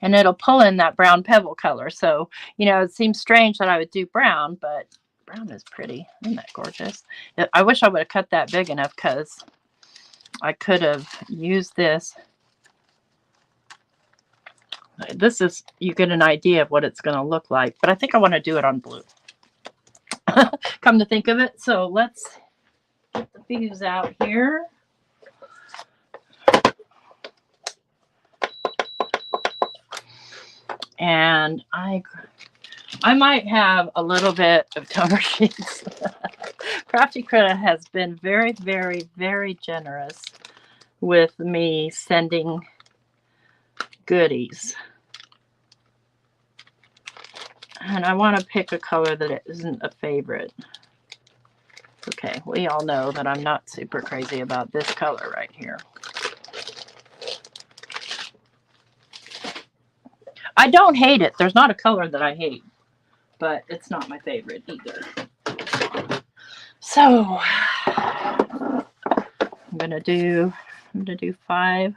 S1: And it'll pull in that brown pebble color. So, you know, it seems strange that I would do brown, but brown is pretty. Isn't that gorgeous? I wish I would have cut that big enough, because I could have used this. This is, you get an idea of what it's going to look like, but I think I want to do it on blue. Come to think of it. So let's get the fuse out here. And I might have a little bit of toner sheets. Crafty Critta has been very, very, very generous with me sending goodies. And I want to pick a color that isn't a favorite. Okay, we all know that I'm not super crazy about this color right here. I don't hate it. There's not a color that I hate, but it's not my favorite either. So I'm gonna do 5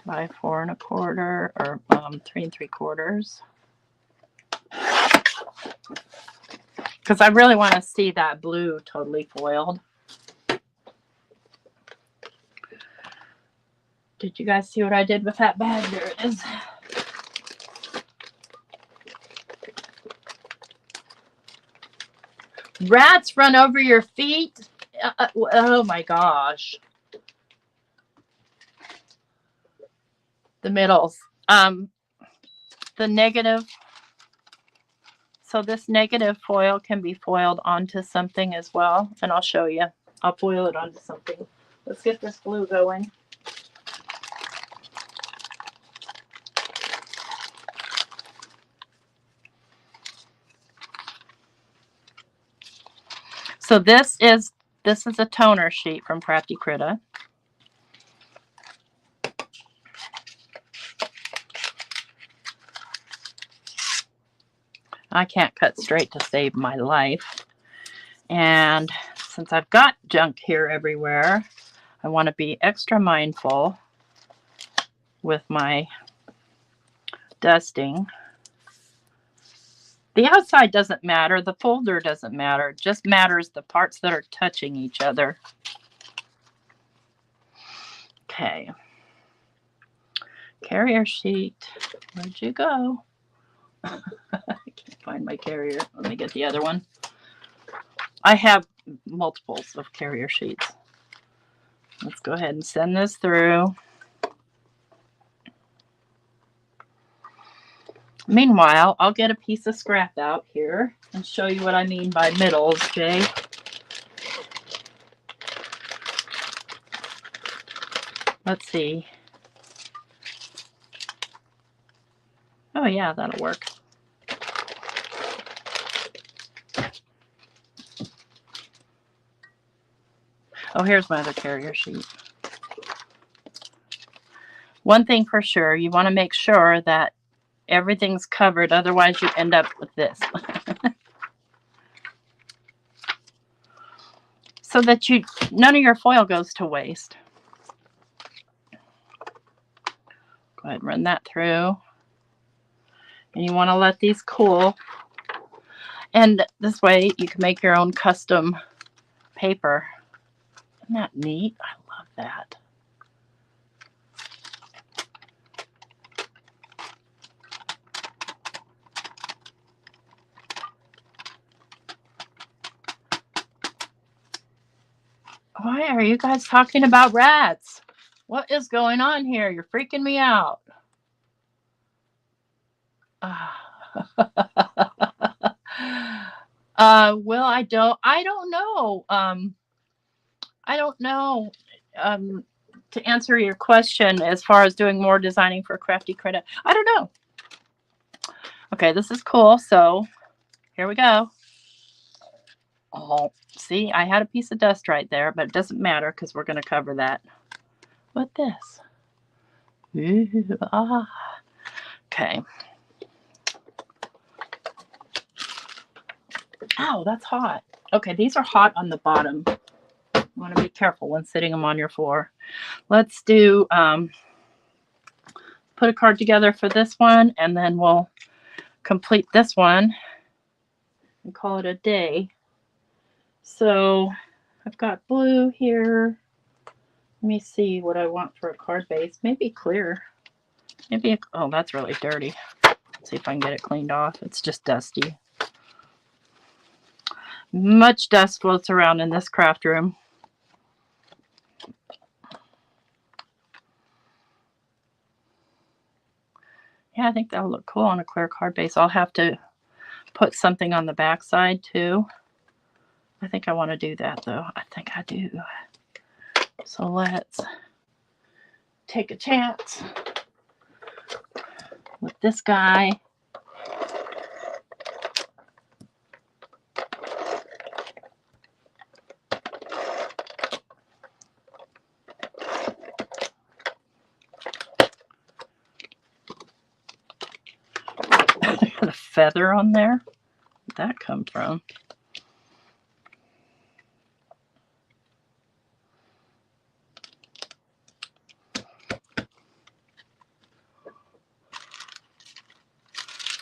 S1: by 4 1/4, or 3 3/4, because I really want to see that blue totally foiled. Did you guys see what I did with that bag? There it is. Rats run over your feet? Oh my gosh. The middles. The negative. So this negative foil can be foiled onto something as well. And I'll show you. I'll foil it onto something. Let's get this glue going. So this is a toner sheet from Crafty Critta. I can't cut straight to save my life. And since I've got junk here everywhere, I want to be extra mindful with my dusting. The outside doesn't matter. The folder doesn't matter. It just matters the parts that are touching each other. Okay. Carrier sheet. Where'd you go? I can't find my carrier. Let me get the other one. I have multiples of carrier sheets. Let's go ahead and send this through. Meanwhile, I'll get a piece of scrap out here and show you what I mean by middles, Jay. Let's see. Oh yeah, that'll work. Oh, here's my other carrier sheet. One thing for sure, you want to make sure that everything's covered, otherwise you end up with this. So that none of your foil goes to waste. Go ahead and run that through. And you want to let these cool. And this way you can make your own custom paper. Isn't that neat? I love that. Why are you guys talking about rats? What is going on here? You're freaking me out. Well, I don't know. I don't know. To answer your question, as far as doing more designing for Crafty Critta, I don't know. Okay, this is cool. So here we go. Oh, see, I had a piece of dust right there, but it doesn't matter because we're going to cover that with this. Ooh, ah. Okay. Ow, that's hot. Okay, these are hot on the bottom. You want to be careful when sitting them on your floor. Let's do, put a card together for this one, and then we'll complete this one and call it a day. So I've got blue here. Let me see what I want for a card base. Maybe clear. Maybe, oh, that's really dirty. Let's see if I can get it cleaned off. It's just dusty. Much dust floats around in this craft room. Yeah, I think that'll look cool on a clear card base. I'll have to put something on the back side too. I think I want to do that though. I think I do. So let's take a chance with this guy. Got a feather on there. Where'd that come from?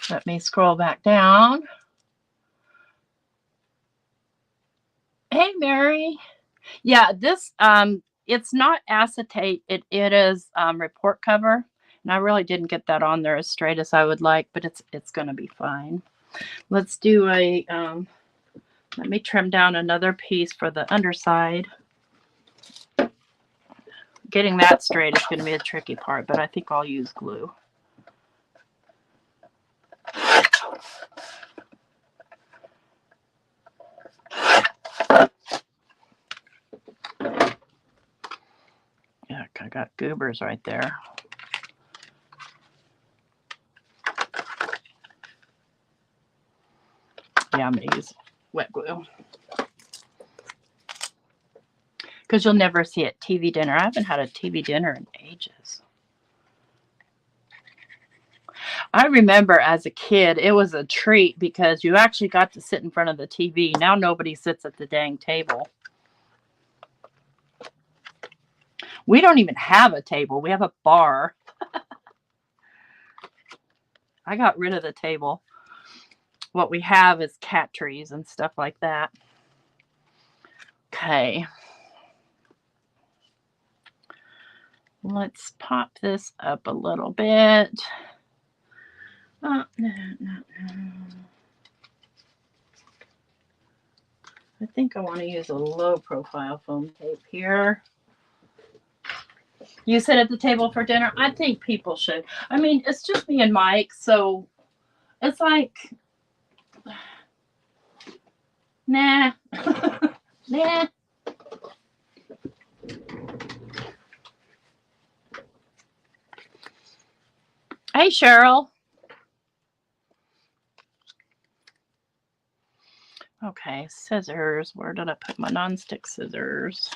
S1: Let me scroll back down. Hey, Mary. Yeah, this it's not acetate. It is report cover, and I really didn't get that on there as straight as I would like, but it's going to be fine. Let's do a. Let me trim down another piece for the underside. Getting that straight is going to be a tricky part, but I think I'll use glue. Yeah, I got goobers right there. Yeah, I'm going to use wet glue. Because you'll never see it TV dinner. I haven't had a TV dinner in ages. I remember as a kid, it was a treat because you actually got to sit in front of the TV. Now nobody sits at the dang table. We don't even have a table. We have a bar. I got rid of the table. What we have is cat trees and stuff like that. Okay. Let's pop this up a little bit. I think I want to use a low profile foam tape here. You sit at the table for dinner? I think people should. I mean, it's just me and Mike, so it's like, nah. Nah. Hey, Cheryl. Okay, scissors. Where did I put my nonstick scissors?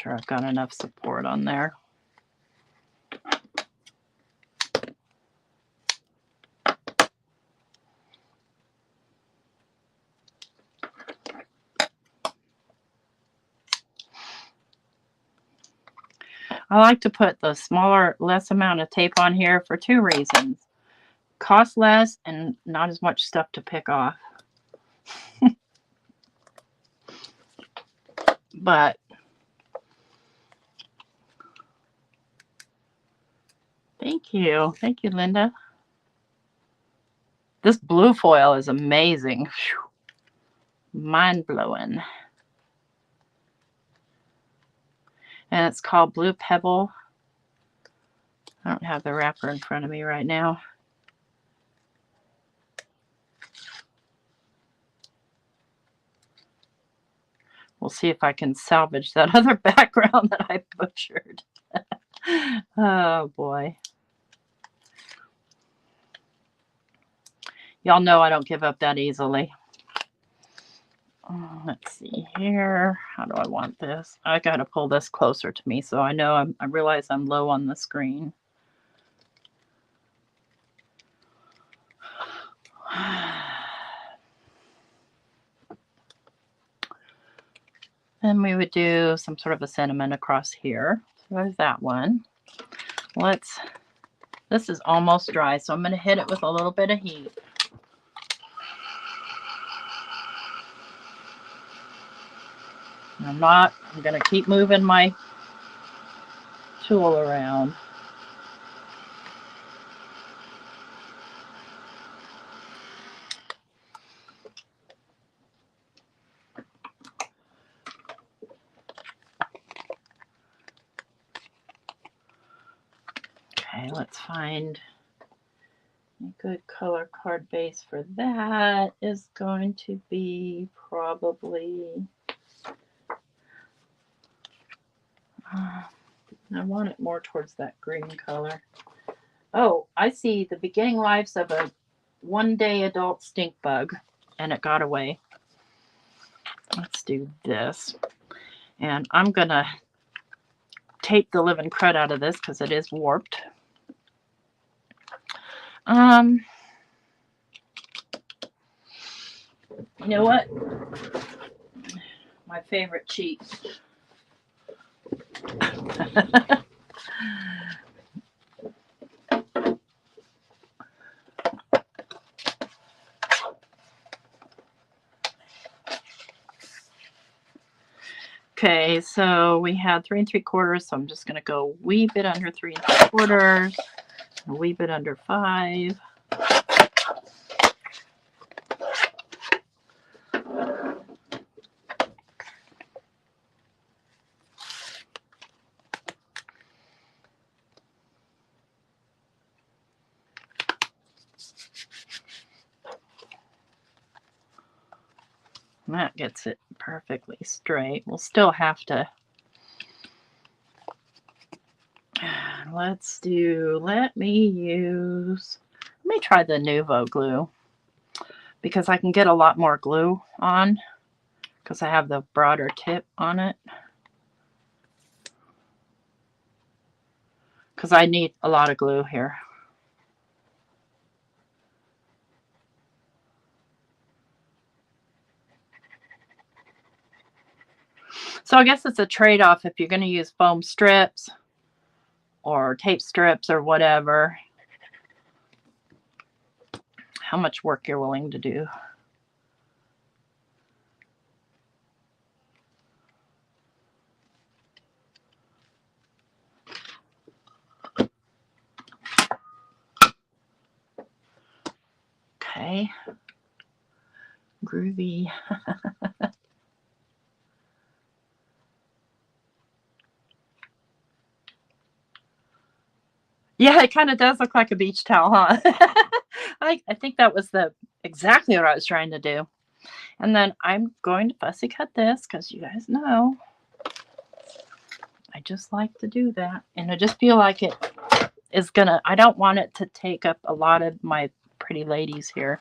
S1: sure I've got enough support on there. I like to put the smaller, less amount of tape on here for 2 reasons. Cost less and not as much stuff to pick off. But thank you, Linda. This blue foil is amazing. Mind blowing. And it's called Blue Pebble. I don't have the wrapper in front of me right now. We'll see if I can salvage that other background that I butchered. Oh boy. Y'all know I don't give up that easily. Let's see here. How do I want this? I got to pull this closer to me so I know I realize I'm low on the screen. Then we would do some sort of a sentiment across here. So there's that one. This is almost dry, so I'm going to hit it with a little bit of heat. I'm going to keep moving my tool around. Okay, let's find a good color card base for that. Is going to be probably, I want it more towards that green color. Oh, I see the beginning lives of a 1-day adult stink bug, and it got away. Let's do this. And I'm going to tape the living crud out of this because it is warped. You know what? My favorite cheat. Okay, so we had 3 3/4, so I'm just going to go a wee bit under 3 3/4, a wee bit under 5. That gets it perfectly straight. We'll still have to. Let me try the Nuvo glue because I can get a lot more glue on because I have the broader tip on it. Because I need a lot of glue here. So I guess it's a trade-off if you're going to use foam strips or tape strips or whatever, how much work you're willing to do. Okay. Groovy. Yeah, it kind of does look like a beach towel, huh? I think that was exactly what I was trying to do. And then I'm going to fussy cut this because you guys know I just like to do that. And I just feel like it is I don't want it to take up a lot of my pretty ladies here.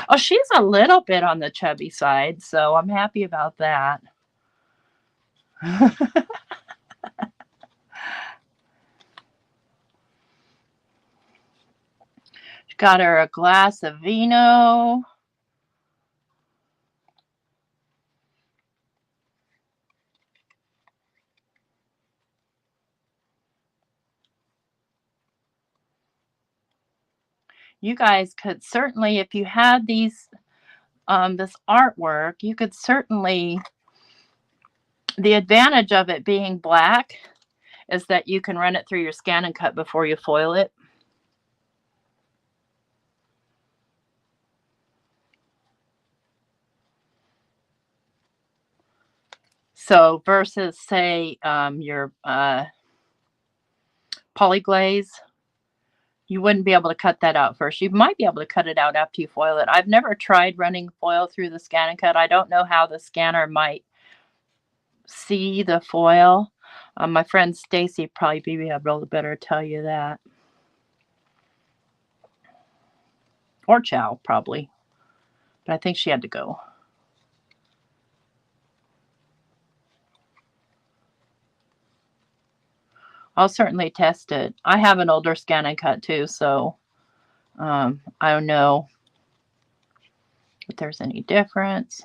S1: Oh, she's a little bit on the chubby side, so I'm happy about that. Got her a glass of vino. You guys could certainly, if you had these, this artwork, you could certainly, the advantage of it being black is that you can run it through your scan and cut before you foil it. So versus, say, your polyglaze, you wouldn't be able to cut that out first. You might be able to cut it out after you foil it. I've never tried running foil through the scan and cut. I don't know how the scanner might see the foil. My friend Stacy probably be able to better tell you that. Or Chow, probably. But I think she had to go. I'll certainly test it. I have an older scan and cut too, so I don't know if there's any difference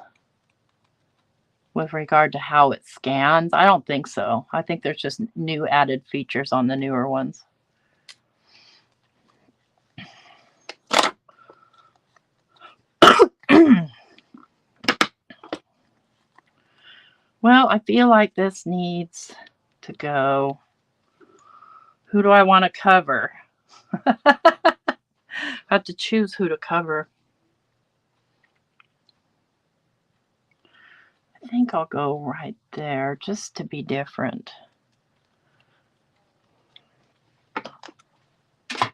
S1: with regard to how it scans. I don't think so. I think there's just new added features on the newer ones. Well, I feel like this needs to go. Who do I want to cover? I have to choose who to cover. I think I'll go right there just to be different. Get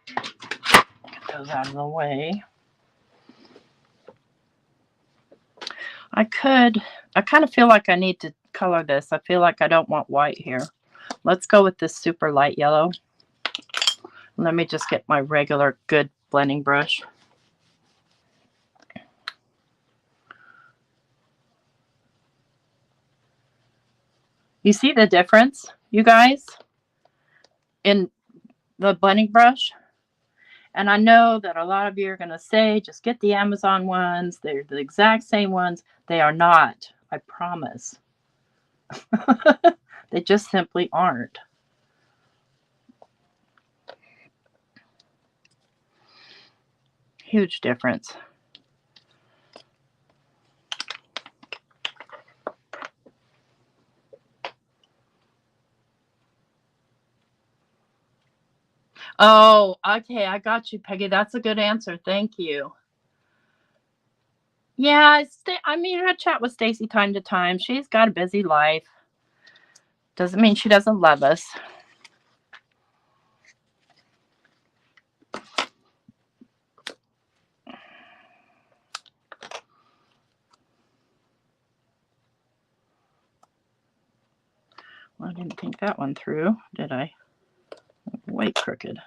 S1: those out of the way. I kind of feel like I need to color this. I feel like I don't want white here. Let's go with this super light yellow. Let me just get my regular good blending brush. You see the difference, you guys, in the blending brush? And I know that a lot of you are going to say, just get the Amazon ones. They're the exact same ones. They are not, I promise. They just simply aren't. Huge difference. Oh, okay. I got you, Peggy. That's a good answer. Thank you. Yeah, I mean, I chat with Stacy time to time. She's got a busy life. Doesn't mean she doesn't love us. Well, I didn't think that one through, did I? Way crooked.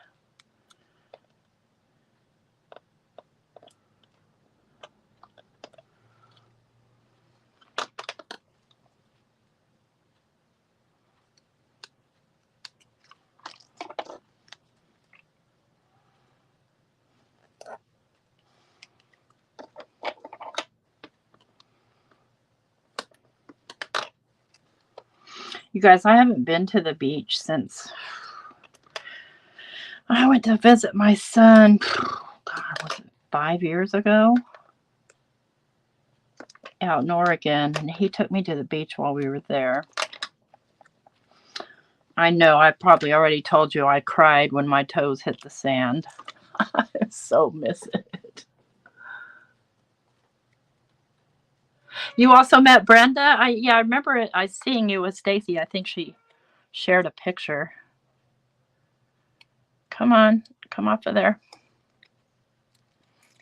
S1: You guys, I haven't been to the beach since I went to visit my son, God, was it 5 years ago? Out in Oregon, and he took me to the beach while we were there. I know I probably already told you I cried when my toes hit the sand. I so miss it. You also met Brenda? I remember it. I seeing you with Stacy. I think she shared a picture. Come on, come off of there.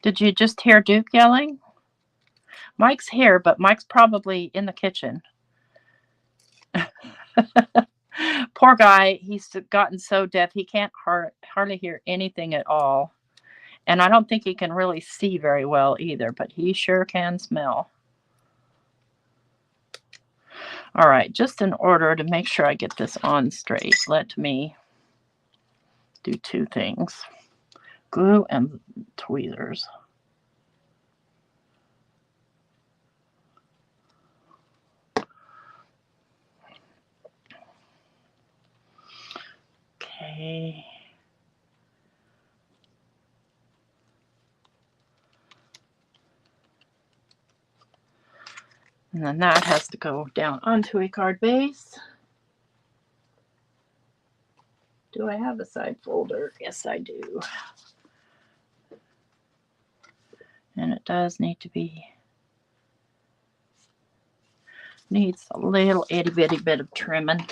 S1: Did you just hear Duke yelling? Mike's here, but Mike's probably in the kitchen. Poor guy. He's gotten so deaf he can't hardly hear anything at all. And I don't think he can really see very well either, but he sure can smell. All right, just in order to make sure I get this on straight, let me do two things. glue and tweezers. Okay. And then that has to go down onto a card base. Do I have a side folder? Yes, I do. And it does need to be, needs a little itty bitty bit of trimming.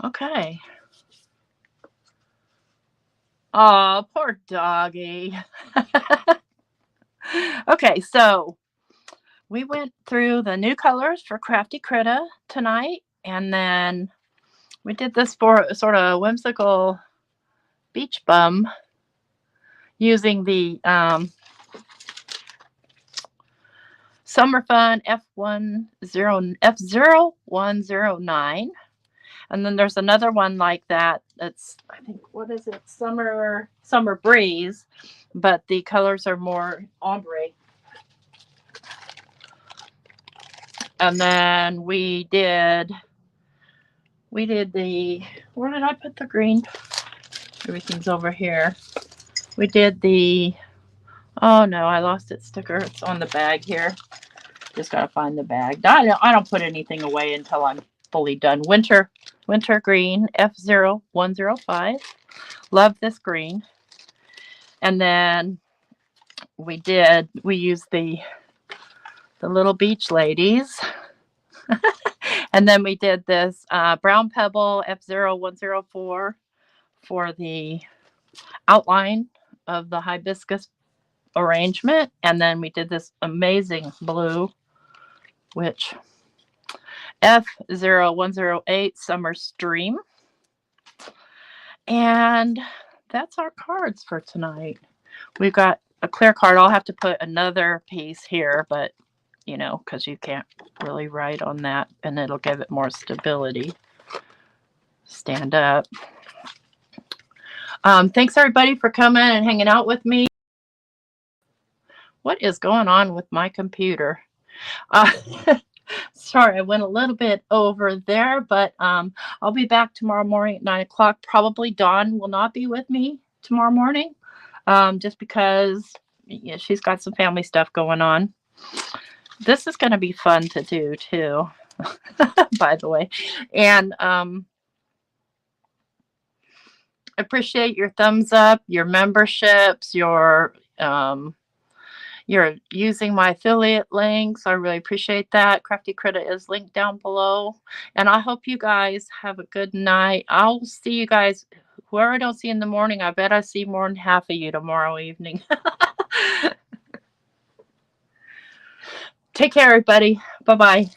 S1: Okay. Oh, poor doggy. Okay, so we went through the new colors for Crafty Critta tonight, and then we did this for a sort of whimsical beach bum using the Summer Fun F0109. And then there's another one like that. That's, I think, what is it? Summer Breeze, but the colors are more ombre. And then we did the, where did I put the green? Everything's over here. We did the, oh no, I lost its sticker. It's on the bag here. Just gotta find the bag. I don't put anything away until I'm fully done. Winter green F0105. Love this green. And then we used the little beach ladies. And then we did this brown pebble F0104 for the outline of the hibiscus arrangement. And then we did this amazing blue, which F0108 Summer Stream. And that's our cards for tonight. We've got a clear card. I'll have to put another piece here, but you know, because you can't really write on that, and it'll give it more stability. Stand up. Thanks everybody for coming and hanging out with me. What is going on with my computer? Sorry, I went a little bit over there, but I'll be back tomorrow morning at 9 o'clock. Probably Dawn will not be with me tomorrow morning, just because she's got some family stuff going on. This is going to be fun to do too, by the way. And appreciate your thumbs up, your memberships, you're using my affiliate links. I really appreciate that. Crafty Critta is linked down below. And I hope you guys have a good night. I'll see you guys. Whoever I don't see in the morning, I bet I see more than half of you tomorrow evening. Take care, everybody. Bye-bye.